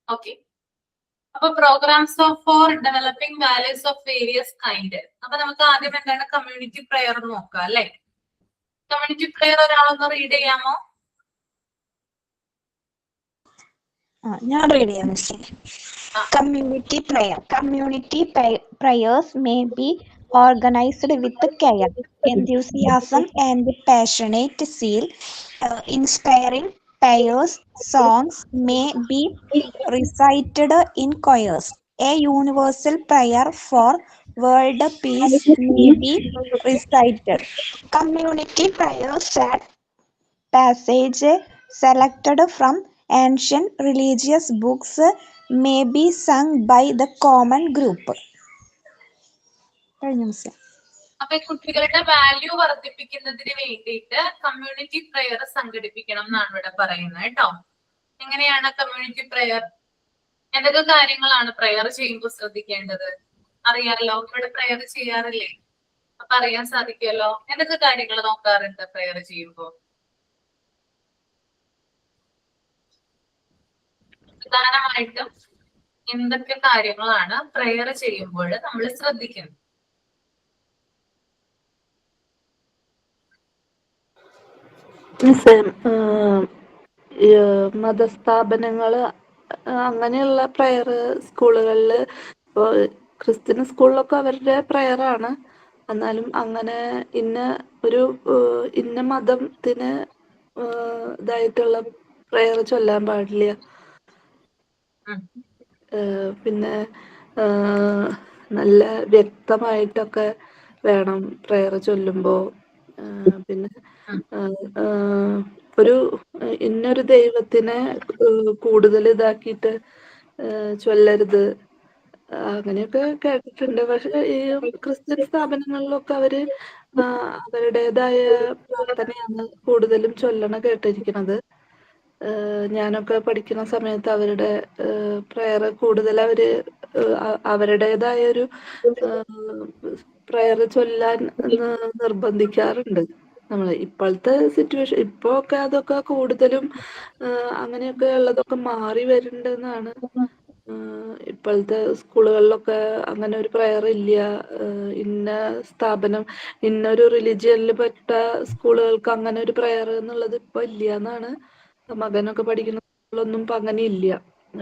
ഓക്കെ, അപ്പൊ programmes for developing values of various kind. അപ്പൊ നമുക്ക് ആദ്യം എന്താണ് കമ്മ്യൂണിറ്റി പ്രെയർ നോക്കാം അല്ലെ. കമ്മ്യൂണിറ്റി പ്രെയർ ഒരാളൊന്ന് റീഡ് ചെയ്യാമോ? ഞാൻ റീഡ് ചെയ്യാം മിസ്സേ. Community prayer. Community prayers may be organized with care, enthusiasm, and passionate zeal. Inspiring prayers songs may be recited in choirs. A universal prayer for world peace may be recited. Community prayers are passage selected from ancient religious books may be sung by the common group. അപ്പൊ കുട്ടികളുടെ വാല്യൂ വർദ്ധിപ്പിക്കുന്നതിന് വേണ്ടിയിട്ട് കമ്മ്യൂണിറ്റി പ്രെയർ സംഘടിപ്പിക്കണം എന്നാണ് ഇവിടെ പറയുന്നത് കേട്ടോ. എങ്ങനെയാണ് കമ്മ്യൂണിറ്റി പ്രെയർ? എന്തൊക്കെ കാര്യങ്ങളാണ് പ്രെയർ ചെയ്യുമ്പോൾ ശ്രദ്ധിക്കേണ്ടത്? അറിയാമല്ലോ, ഇവിടെ പ്രെയർ ചെയ്യാറില്ലേ, അപ്പൊ അറിയാൻ സാധിക്കുമല്ലോ. എന്തൊക്കെ കാര്യങ്ങൾ നോക്കാറുണ്ട് പ്രെയർ ചെയ്യുമ്പോൾ? പ്രധാനമായിട്ടും എന്തൊക്കെ കാര്യങ്ങളാണ് പ്രെയർ ചെയ്യുമ്പോൾ നമ്മൾ ശ്രദ്ധിക്കുന്നത്? മതസ്ഥാപനങ്ങള് അങ്ങനെയുള്ള പ്രെയർ സ്കൂളുകളിൽ, ക്രിസ്ത്യൻ സ്കൂളിലൊക്കെ അവരുടെ പ്രെയറാണ്. എന്നാലും അങ്ങനെ ഇന്ന മതത്തിന് ഇതായിട്ടുള്ള പ്രെയർ ചൊല്ലാൻ പാടില്ല. പിന്നെ നല്ല വ്യക്തമായിട്ടൊക്കെ വേണം പ്രെയർ ചൊല്ലുമ്പോ. പിന്നെ ഇന്നൊരു ദൈവത്തിനെ കൂടുതൽ ഇതാക്കിയിട്ട് ചൊല്ലരുത്, അങ്ങനെയൊക്കെ കേട്ടിട്ടുണ്ട്. പക്ഷെ ഈ ക്രിസ്ത്യൻ സ്ഥാപനങ്ങളിലൊക്കെ അവരുടേതായ പ്രാർത്ഥനയാണ് കൂടുതലും കേട്ടിരിക്കുന്നത്. ഞാനൊക്കെ പഠിക്കുന്ന സമയത്ത് അവരുടെ പ്രെയർ കൂടുതൽ അവരുടേതായ ഒരു പ്രെയർ ചൊല്ലാൻ നിർബന്ധിക്കാറുണ്ട് നമ്മള്. ഇപ്പോഴത്തെ സിറ്റുവേഷൻ ഇപ്പൊക്കെ അതൊക്കെ കൂടുതലും അങ്ങനെയൊക്കെ ഉള്ളതൊക്കെ മാറി വരുന്നുണ്ടെന്നാണ്. ഇപ്പോഴത്തെ സ്കൂളുകളിലൊക്കെ അങ്ങനെ ഒരു പ്രെയർ ഇല്ല. ഇന്നൊരു റിലിജിയനിൽ പെട്ട സ്കൂളുകൾക്ക് അങ്ങനെ ഒരു പ്രെയർ എന്നുള്ളത് ഇപ്പൊ ഇല്ല എന്നാണ്. മകനൊക്കെ പഠിക്കുന്ന സ്കൂളൊന്നും ഇപ്പൊ അങ്ങനെ ഇല്ല.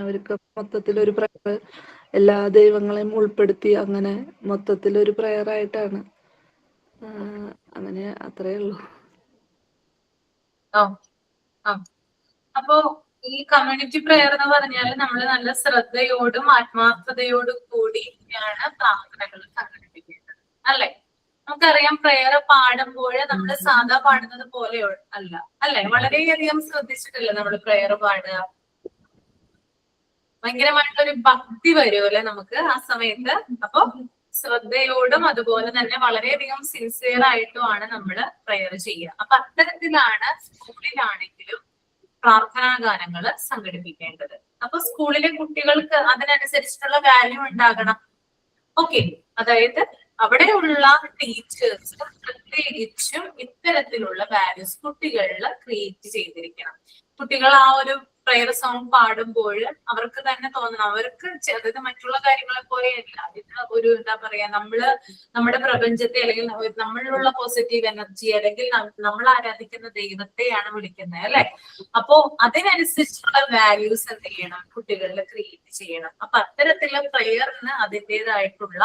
അവർക്ക് മൊത്തത്തിലൊരു പ്രെയർ എല്ലാ ദൈവങ്ങളെയും ഉൾപ്പെടുത്തി അങ്ങനെ മൊത്തത്തിലൊരു പ്രെയർ ആയിട്ടാണ്. അങ്ങനെ അത്രേ ഉള്ളൂ. അപ്പോ ഈ കമ്മ്യൂണിറ്റി പ്രെയർ എന്ന് പറഞ്ഞാൽ നമ്മൾ നല്ല ശ്രദ്ധയോടും ആത്മാർത്ഥതയോടും കൂടിയാണ് പ്രാർത്ഥനകൾ സംഘടിപ്പിക്കേണ്ടത് അല്ലെ. നമുക്കറിയാം പ്രെയർ പാടുമ്പോൾ നമ്മൾ സാധാ പാടുന്നത് പോലെ അല്ല അല്ലെ. വളരെയധികം ശ്രദ്ധിച്ചിട്ടില്ല നമ്മൾ പ്രെയർ പാടുക. ഭയങ്കരമായിട്ടൊരു ഭക്തി വരുമല്ലേ നമുക്ക് ആ സമയത്ത്. അപ്പൊ ശ്രദ്ധയോടും അതുപോലെ തന്നെ വളരെയധികം സിൻസിയർ ആയിട്ടുമാണ് നമ്മൾ പ്രയർ ചെയ്യുക. അപ്പൊ അത്തരത്തിലാണ് സ്കൂളിലാണെങ്കിലും പ്രാർത്ഥനാ ഗാനങ്ങൾ സംഘടിപ്പിക്കേണ്ടത്. അപ്പൊ സ്കൂളിലെ കുട്ടികൾക്ക് അതിനനുസരിച്ചിട്ടുള്ള വാല്യൂ ഉണ്ടാകണം. ഓക്കെ, അതായത് അവിടെയുള്ള ടീച്ചേഴ്സ് പ്രത്യേകിച്ചും ഇത്തരത്തിലുള്ള വാല്യൂസ് കുട്ടികളിൽ ക്രിയേറ്റ് ചെയ്തിരിക്കണം. കുട്ടികൾ ആ ഒരു പ്രയർ സോങ് പാടുമ്പോൾ അവർക്ക് തന്നെ തോന്നണം, അവർക്ക് അതായത് മറ്റുള്ള കാര്യങ്ങളെ പോലെയല്ല ഇത് ഒരു എന്താ പറയാ, നമ്മുടെ പ്രപഞ്ചത്തെ അല്ലെങ്കിൽ നമ്മളിലുള്ള പോസിറ്റീവ് എനർജി അല്ലെങ്കിൽ നമ്മൾ ആരാധിക്കുന്ന ദൈവത്തെയാണ് വിളിക്കുന്നത് അല്ലെ. അപ്പോ അതിനനുസരിച്ചുള്ള വാല്യൂസ് എന്ത് ചെയ്യണം, കുട്ടികളിൽ ക്രിയേറ്റ് ചെയ്യണം. അപ്പൊ അത്തരത്തിലുള്ള പ്രയറിന് അതിൻ്റെതായിട്ടുള്ള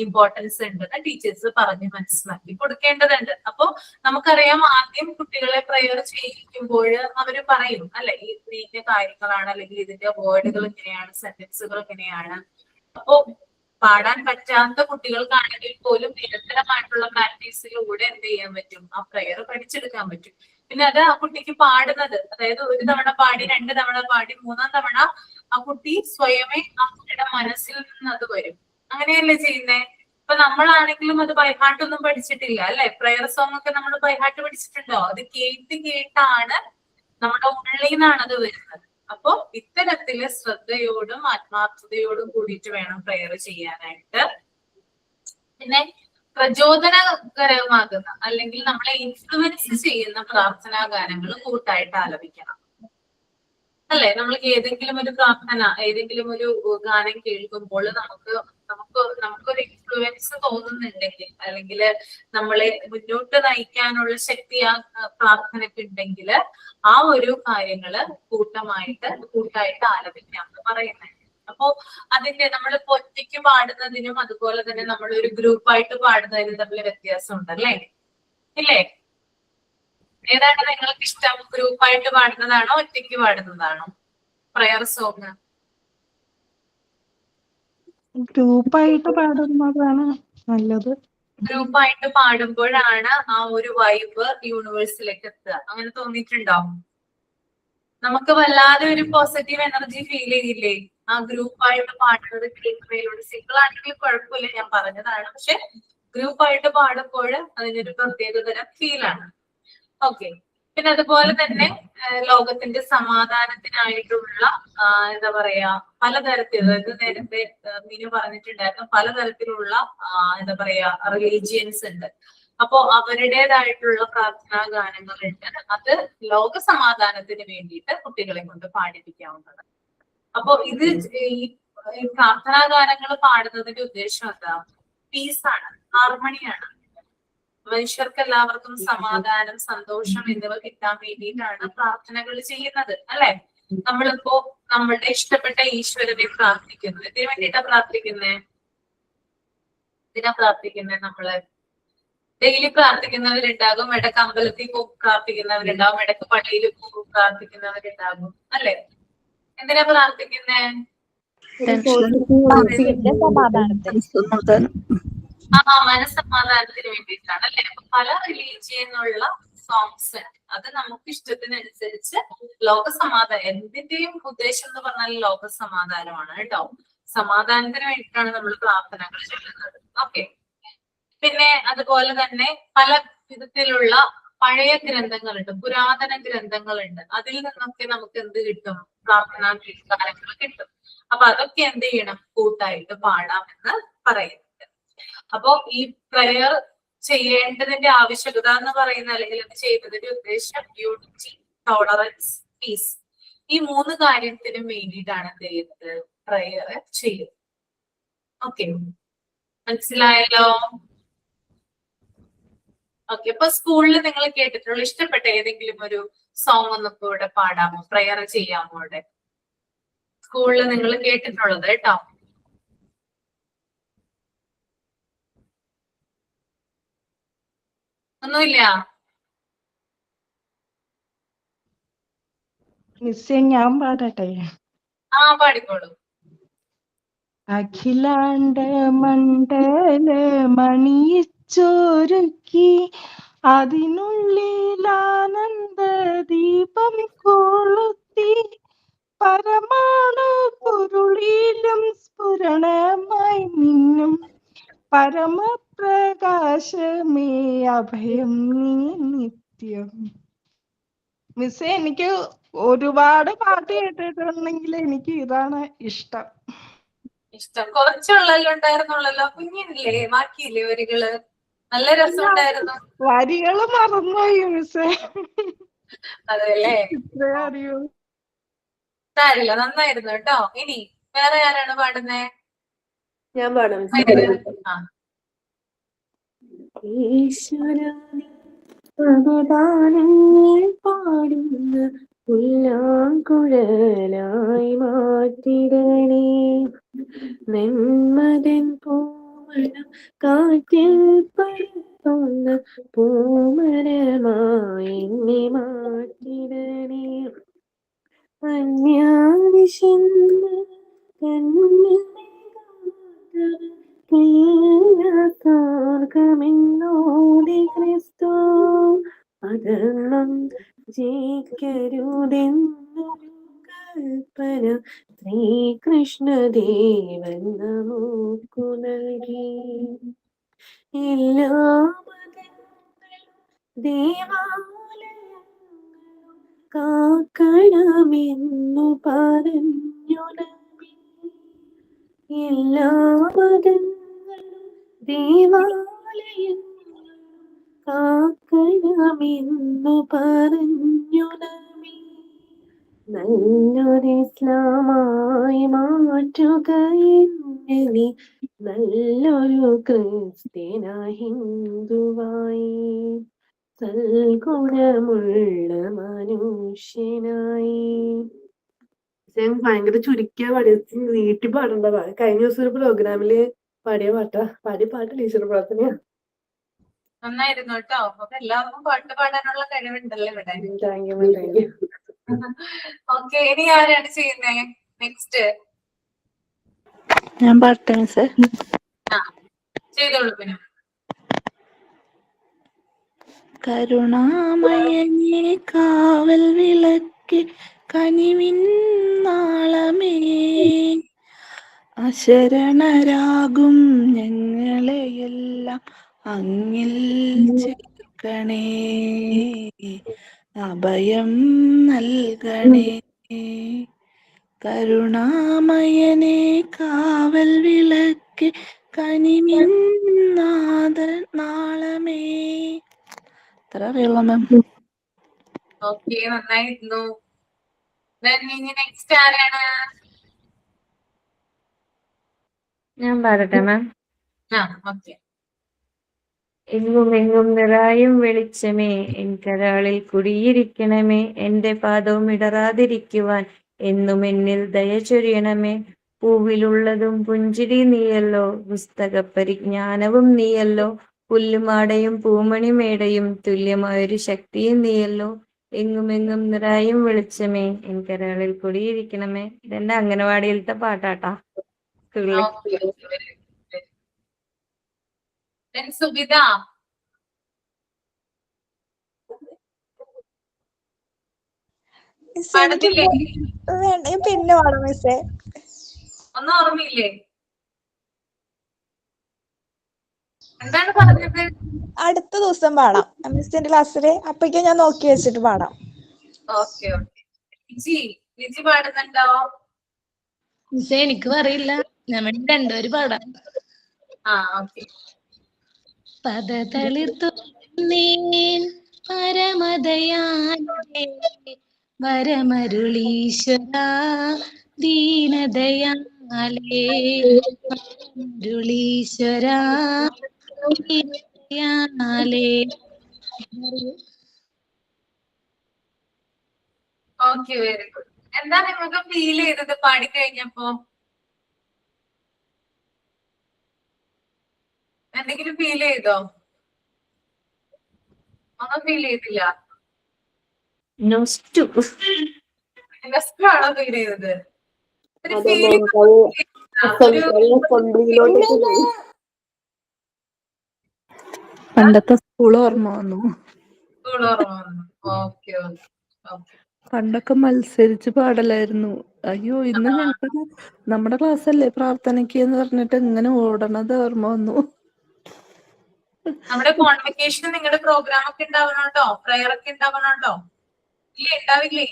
ഇമ്പോർട്ടൻസ് ഉണ്ടെന്ന് ടീച്ചേഴ്സ് പറഞ്ഞ് മനസ്സിലാക്കി കൊടുക്കേണ്ടതുണ്ട്. അപ്പോ നമുക്കറിയാം, ആദ്യം കുട്ടികളെ പ്രയർ ചെയ്യിക്കുമ്പോൾ അവര് പറയും അല്ലെ, ഈ കാര്യങ്ങളാണ് അല്ലെങ്കിൽ ഇതിന്റെ വേർഡുകൾ ഇങ്ങനെയാണ്, സെന്റൻസുകൾ ഇങ്ങനെയാണ്. അപ്പോ പാടാൻ പറ്റാത്ത കുട്ടികൾക്കാണെങ്കിൽ പോലും നിരന്തരമായിട്ടുള്ള പ്രാക്ടീസിലൂടെ എന്ത് ചെയ്യാൻ പറ്റും, ആ പ്രയർ പഠിച്ചെടുക്കാൻ പറ്റും. പിന്നെ അത് ആ കുട്ടിക്ക് പാടുന്നത്, അതായത് ഒരു തവണ പാടി, 2 തവണ പാടി, 3-ാം തവണ ആ കുട്ടി സ്വയമേ ആ കുട്ടിയുടെ മനസ്സിൽ നിന്ന് അത് വരും. അങ്ങനെയല്ലേ ചെയ്യുന്നേ? ഇപ്പൊ നമ്മളാണെങ്കിലും അത് ബൈഹാർട്ടൊന്നും പഠിച്ചിട്ടില്ല അല്ലെ. പ്രയർ സോങ് ഒക്കെ നമ്മൾ ബൈഹാർട്ട് പഠിച്ചിട്ടുണ്ടോ? അത് കേട്ടാണ് നമ്മുടെ ഉള്ളിൽ നിന്നാണ് അത് വരുന്നത്. അപ്പോ ഇത്തരത്തില് ശ്രദ്ധയോടും ആത്മാർത്ഥതയോടും കൂടിയിട്ട് വേണം പ്രയർ ചെയ്യാനായിട്ട്. പിന്നെ പ്രചോദനകരമാകുന്ന അല്ലെങ്കിൽ നമ്മളെ ഇൻഫ്ലുവൻസ് ചെയ്യുന്ന പ്രാർത്ഥനാ ഗാനങ്ങൾ കൂട്ടായിട്ട് ആലപിക്കണം അല്ലെ. നമ്മൾക്ക് ഏതെങ്കിലും ഒരു പ്രാർത്ഥന, ഏതെങ്കിലും ഒരു ഗാനം കേൾക്കുമ്പോൾ നമുക്കൊരു ഇൻഫ്ലുവൻസ് തോന്നുന്നുണ്ടെങ്കിൽ, അല്ലെങ്കിൽ നമ്മളെ മുന്നോട്ട് നയിക്കാനുള്ള ശക്തി ആ പ്രാർത്ഥനയ്ക്ക് ഉണ്ടെങ്കിൽ ആ ഒരു കാര്യങ്ങള് കൂട്ടായിട്ട് ആലപിക്കാം എന്ന് പറയുന്നത്. അപ്പോ അതിന്റെ നമ്മളിപ്പോ ഒറ്റയ്ക്ക് പാടുന്നതിനും അതുപോലെ തന്നെ നമ്മൾ ഒരു ഗ്രൂപ്പായിട്ട് പാടുന്നതിനും തമ്മിൽ വ്യത്യാസം ഉണ്ടല്ലേ, ഇല്ലേ? ഏതാണ് നിങ്ങൾക്ക് ഇഷ്ടം, ഗ്രൂപ്പായിട്ട് പാടുന്നതാണോ ഒറ്റയ്ക്ക് പാടുന്നതാണോ പ്രയർ സോങ്? ഗ്രൂപ്പായിട്ട് പാടുന്നതാണ് നല്ലത്. ഗ്രൂപ്പായിട്ട് പാടുമ്പോഴാണ് ആ ഒരു വൈബ് യൂണിവേഴ്സിലേക്ക് എത്തുക. അങ്ങനെ തോന്നിയിട്ടുണ്ടോ? നമുക്ക് വല്ലാതെ ഒരു പോസിറ്റീവ് എനർജി ഫീൽ ചെയ്യില്ലേ ആ ഗ്രൂപ്പായിട്ട് പാടുന്നത് കേൾക്കുന്നതിലൂടെ? സിംഗിൾ ആണെങ്കിൽ കുഴപ്പമില്ല, ഞാൻ പറഞ്ഞതാണ്. പക്ഷെ ഗ്രൂപ്പായിട്ട് പാടുമ്പോൾ അതിനൊരു പ്രത്യേകതരം ഫീലാണ്. ഓക്കെ, പിന്നെ അതുപോലെ തന്നെ ലോകത്തിന്റെ സമാധാനത്തിനായിട്ടുള്ള എന്താ പറയാ പലതരത്തിൽ, അതായത് നേരത്തെ മീനു പറഞ്ഞിട്ടുണ്ടായിരുന്നു, പലതരത്തിലുള്ള എന്താ പറയാ റിലീജിയൻസ് ഉണ്ട്. അപ്പോ അവരുടേതായിട്ടുള്ള പ്രാർത്ഥനാ ഗാനങ്ങളുണ്ട്. അത് ലോക സമാധാനത്തിന് വേണ്ടിയിട്ട് കുട്ടികളെ കൊണ്ട് പാടിപ്പിക്കാവുന്നതാണ്. അപ്പോ ഇത് ഈ പ്രാർത്ഥനാ ഗാനങ്ങൾ പാടുന്നതിന്റെ ഉദ്ദേശം എന്താ? പീസാണ്, ഹാർമണിയാണ്. മനുഷ്യർക്ക് എല്ലാവർക്കും സമാധാനം, സന്തോഷം എന്നിവ കിട്ടാൻ വേണ്ടിയിട്ടാണ് പ്രാർത്ഥനകൾ ചെയ്യുന്നത് അല്ലെ. നമ്മളിപ്പോ നമ്മളുടെ ഇഷ്ടപ്പെട്ട ഈശ്വരനെ പ്രാർത്ഥിക്കുന്നത് ഇതിനു വേണ്ടിയിട്ടാ പ്രാർത്ഥിക്കുന്നേ. നമ്മള് ഡെയിലി പ്രാർത്ഥിക്കുന്നവരുണ്ടാകും, ഇടക്ക് അമ്പലത്തിൽ പോകും പ്രാർത്ഥിക്കുന്നവരുണ്ടാകും, ഇടക്ക് പള്ളിയിൽ പോകും പ്രാർത്ഥിക്കുന്നവരുണ്ടാകും അല്ലെ. എന്തിനാ പ്രാർത്ഥിക്കുന്നേ? മനസ്സമാധാനത്തിന് വേണ്ടിയിട്ടാണ് അല്ലെ. അപ്പൊ പല റിലീജിയനുള്ള സോങ്സ് ഉണ്ട്. അത് നമുക്ക് ഇഷ്ടത്തിനനുസരിച്ച് ലോകസമാധാനം, എന്തിന്റെയും ഉദ്ദേശം എന്ന് പറഞ്ഞാൽ ലോക സമാധാനമാണ് കേട്ടോ. സമാധാനത്തിന് വേണ്ടിയിട്ടാണ് നമ്മൾ പ്രാർത്ഥനകൾ ചൊല്ലുന്നത്. ഓക്കെ, പിന്നെ അതുപോലെ തന്നെ പല വിധത്തിലുള്ള പഴയ ഗ്രന്ഥങ്ങളുണ്ട്, പുരാതന ഗ്രന്ഥങ്ങളുണ്ട്. അതിൽ നിന്നൊക്കെ നമുക്ക് എന്ത് കിട്ടും? പ്രാർത്ഥനാ ഗാനങ്ങൾ കിട്ടും. അപ്പൊ അതൊക്കെ എന്ത് ചെയ്യണം? കൂട്ടായിട്ട് പാടാമെന്ന് പറയുന്നുണ്ട്. അപ്പോ ഈ പ്രയർ ചെയ്യേണ്ടതിന്റെ ആവശ്യകത എന്ന് പറയുന്ന, അല്ലെങ്കിൽ അത് ചെയ്യുന്നതിന്റെ ഉദ്ദേശം യൂണിറ്റി, ടോളറൻസ്, പീസ്, ഈ 3 കാര്യത്തിനും വേണ്ടിയിട്ടാണ് എന്ത് ചെയ്യുന്നത്? പ്രയർ ചെയ്യുന്നത്. ഓക്കെ, മനസ്സിലായല്ലോ? ഓക്കെ, അപ്പൊ സ്കൂളിൽ നിങ്ങൾ കേട്ടിട്ടുള്ള ഇഷ്ടപ്പെട്ട ഏതെങ്കിലും ഒരു സോങ് ഒന്നൊക്കെ ഇവിടെ പാടാമോ? പ്രയർ ചെയ്യാമോ? ഇവിടെ സ്കൂളിൽ നിങ്ങൾ കേട്ടിട്ടുള്ളത് കേട്ടോ. ഒന്നുമില്ല? മിസ്സേ, ഞാൻ പാടട്ടെ? പാടിക്കോളൂ. അഖിലാണ്ട മണ്ഡല മണിയിച്ചൊരുക്കി അതിനുള്ളിൽ ആനന്ദ ദീപം കൊളുത്തി പരമാണു പൊരുളിലും സ്ഫുരണമായി മിന്നും പരമപ്രകാശമേ അഭയം നീ നിത്യം. മിസ്സേ, എനിക്ക് ഒരുപാട് പാട്ട് കേട്ടിട്ടുണ്ടെങ്കിൽ എനിക്ക് ഇതാണ് ഇഷ്ടം. ഇഷ്ടം കുറച്ചുള്ളല്ലോ ഉണ്ടായിരുന്നുള്ളല്ലോ, കുഞ്ഞില്ലേ ബാക്കിയില്ലേ വരികള്? നല്ല രസമുണ്ടായിരുന്നു. വരികള് മറന്നുപോയി മിസ്സേ. അതല്ലേ, ഇത്രേ അറിയൂ. സാരില്ല, നന്നായിരുന്നു കേട്ടോ. ഇനി വേറെ ആരാണ് പാടുന്നേ? ഞാൻ പാടാം. ആ, അവദാനങ്ങൾ പാടുന്ന പുല്ലാങ്കുഴലായി മാറ്റിടണേ, നെന്മതൻ പൂമണം കാറ്റിൽ പരത്തുന്ന പൂമരമായി എന്നെ മാറ്റിടണേ, അന്യാവിശന്ന കന്യമെന്നോടി ക്രിസ്തു അധർമ്മം ജയിക്കരുതെന്നൊരു കൽപ്പന ശ്രീകൃഷ്ണദേവൻ നമുക്കു നൽകി. എല്ലാ മതങ്ങളും ദേവാലയങ്ങളും കാക്കണമെന്നു പറഞ്ഞു നബി. എല്ലാ മതങ്ങളും ദേവാലയങ്ങളും കാക്കണമെന്നു പറഞ്ഞു നബി. നല്ലൊരു ഇസ്ലാമായി മാറ്റുക എന്നെ നീ, നല്ലൊരു ക്രിസ്ത്യന ഹിന്ദുവായി, സൽഗുണമുള്ള മനുഷ്യനായി. ഭയങ്കര ചുരുക്കിയ പാടിയ, നീട്ടി പാടേണ്ട പാട്. കഴിഞ്ഞ ദിവസം ഒരു പ്രോഗ്രാമില് പാടിയ പാട്ട് ടീച്ചർ പ്രാർത്ഥനയാ. നന്നായിരുന്നു കേട്ടോ. അപ്പൊ എല്ലാവർക്കും പാട്ട് പാടാനുള്ള കഴിവുണ്ടല്ലോ ഇവിടെ. Thank you. ഓക്കെ, ഇനി ആരാണ് ചെയ്യുന്നേ? നെക്സ്റ്റ് ഞാൻ പാടട്ടെ മിസ്സേ? ആ, ചെയ്തോളൂ. പിന്നെ കരുണാമയനേ കാവൽ വിളക്ക് കനിവിൻ നാളമേ, അശരണരാകും ഞങ്ങളെയെല്ലാം അങ്ങിൽ ചേർക്കണേ, അഭയം നൽകണേ. കരുണാമയനേ കാവൽ വിളക്ക് കനിവിൻ നാളമേ. എത്ര അറിയുള്ള മാം? ഓക്കെ, നന്നായിരുന്നു. ഇനി നെക്സ്റ്റ് ആരാണ്? ഞാൻ പാടട്ടെ മാം? ആ, ഓക്കെ. എങ്ങും എങ്ങും നിറയും വെളിച്ചമേ, എൻ കരാളിൽ കുടിയിരിക്കണമേ, എന്റെ പാദവും ഇടറാതിരിക്കുവാൻ എന്നും എന്നിൽ ദയ ചൊരിയണമേ. പൂവിലുള്ളതും പുഞ്ചിരി നീയല്ലോ, പുസ്തക പരിജ്ഞാനവും നീയല്ലോ, പുല്ലുമാടയും പൂമണിമേടയും തുല്യമായൊരു ശക്തിയും നീയല്ലോ. എങ്ങും എങ്ങും നിറയും വെളിച്ചമേ, എൻ കരാളിൽ കുടിയിരിക്കണമേ. ഇതെന്റെ അംഗനവാടിയിലത്തെ പാട്ടാട്ടാ. സുബിത, പാടുന്നില്ലേ? വേണ്ട, പിന്നെ പാടാം മിസ്സേ. ഒന്നും ഓർമ്മയില്ലേ? എന്താണ് പറഞ്ഞത്? അടുത്ത ദിവസം പാടാം മിസ്സിന്റെ ക്ലാസ്സില്, അപ്പോഴേക്കും ഞാൻ നോക്കി വെച്ചിട്ട് പാടാം. Okay okay. ലിജി പാടുന്നുണ്ടോ? മിസ്സേ, എനിക്കും അറിയില്ല. നമ്മൾ രണ്ടുപേര് പാടാം. ആ, ഓക്കെ. പദതളിർത്തു പരമദയാലേ, വരമരുളീശ്വര ദീനദയാലേ, മരുളീശ്വര ദീനദയാലേ. Okay, very good. എന്താ നിങ്ങൾക്ക് ഫീൽ ചെയ്തത് പാടിക്കഴിഞ്ഞപ്പോ? എന്തെങ്കിലും ഫീൽ ചെയ്തോ? ഒന്നും ഫീൽ ചെയ്തില്ല? ആണോ ഫീൽ ചെയ്തത്? ഒരു ഫീലിംഗ് പണ്ടത്തെ സ്കൂൾ ഓർമ്മ വന്നു. Okay okay. പണ്ടൊക്കെ മത്സരിച്ച് പാടലായിരുന്നു. അയ്യോ, ഇന്ന് ഞങ്ങൾക്ക് നമ്മുടെ ക്ലാസ് അല്ലേ പ്രാർത്ഥനയ്ക്ക് എന്ന് പറഞ്ഞിട്ട് ഇങ്ങനെ ഓടണത് ഓർമ്മ വന്നു. നമ്മുടെ കോൺവെക്കേഷൻ നിങ്ങളുടെ പ്രോഗ്രാം ഒക്കെ ഉണ്ടാവണോട്ടോ, പ്രയർ ഒക്കെ ഉണ്ടാവണോട്ടോ. ഇല്ലേ, ഉണ്ടാവില്ലേ?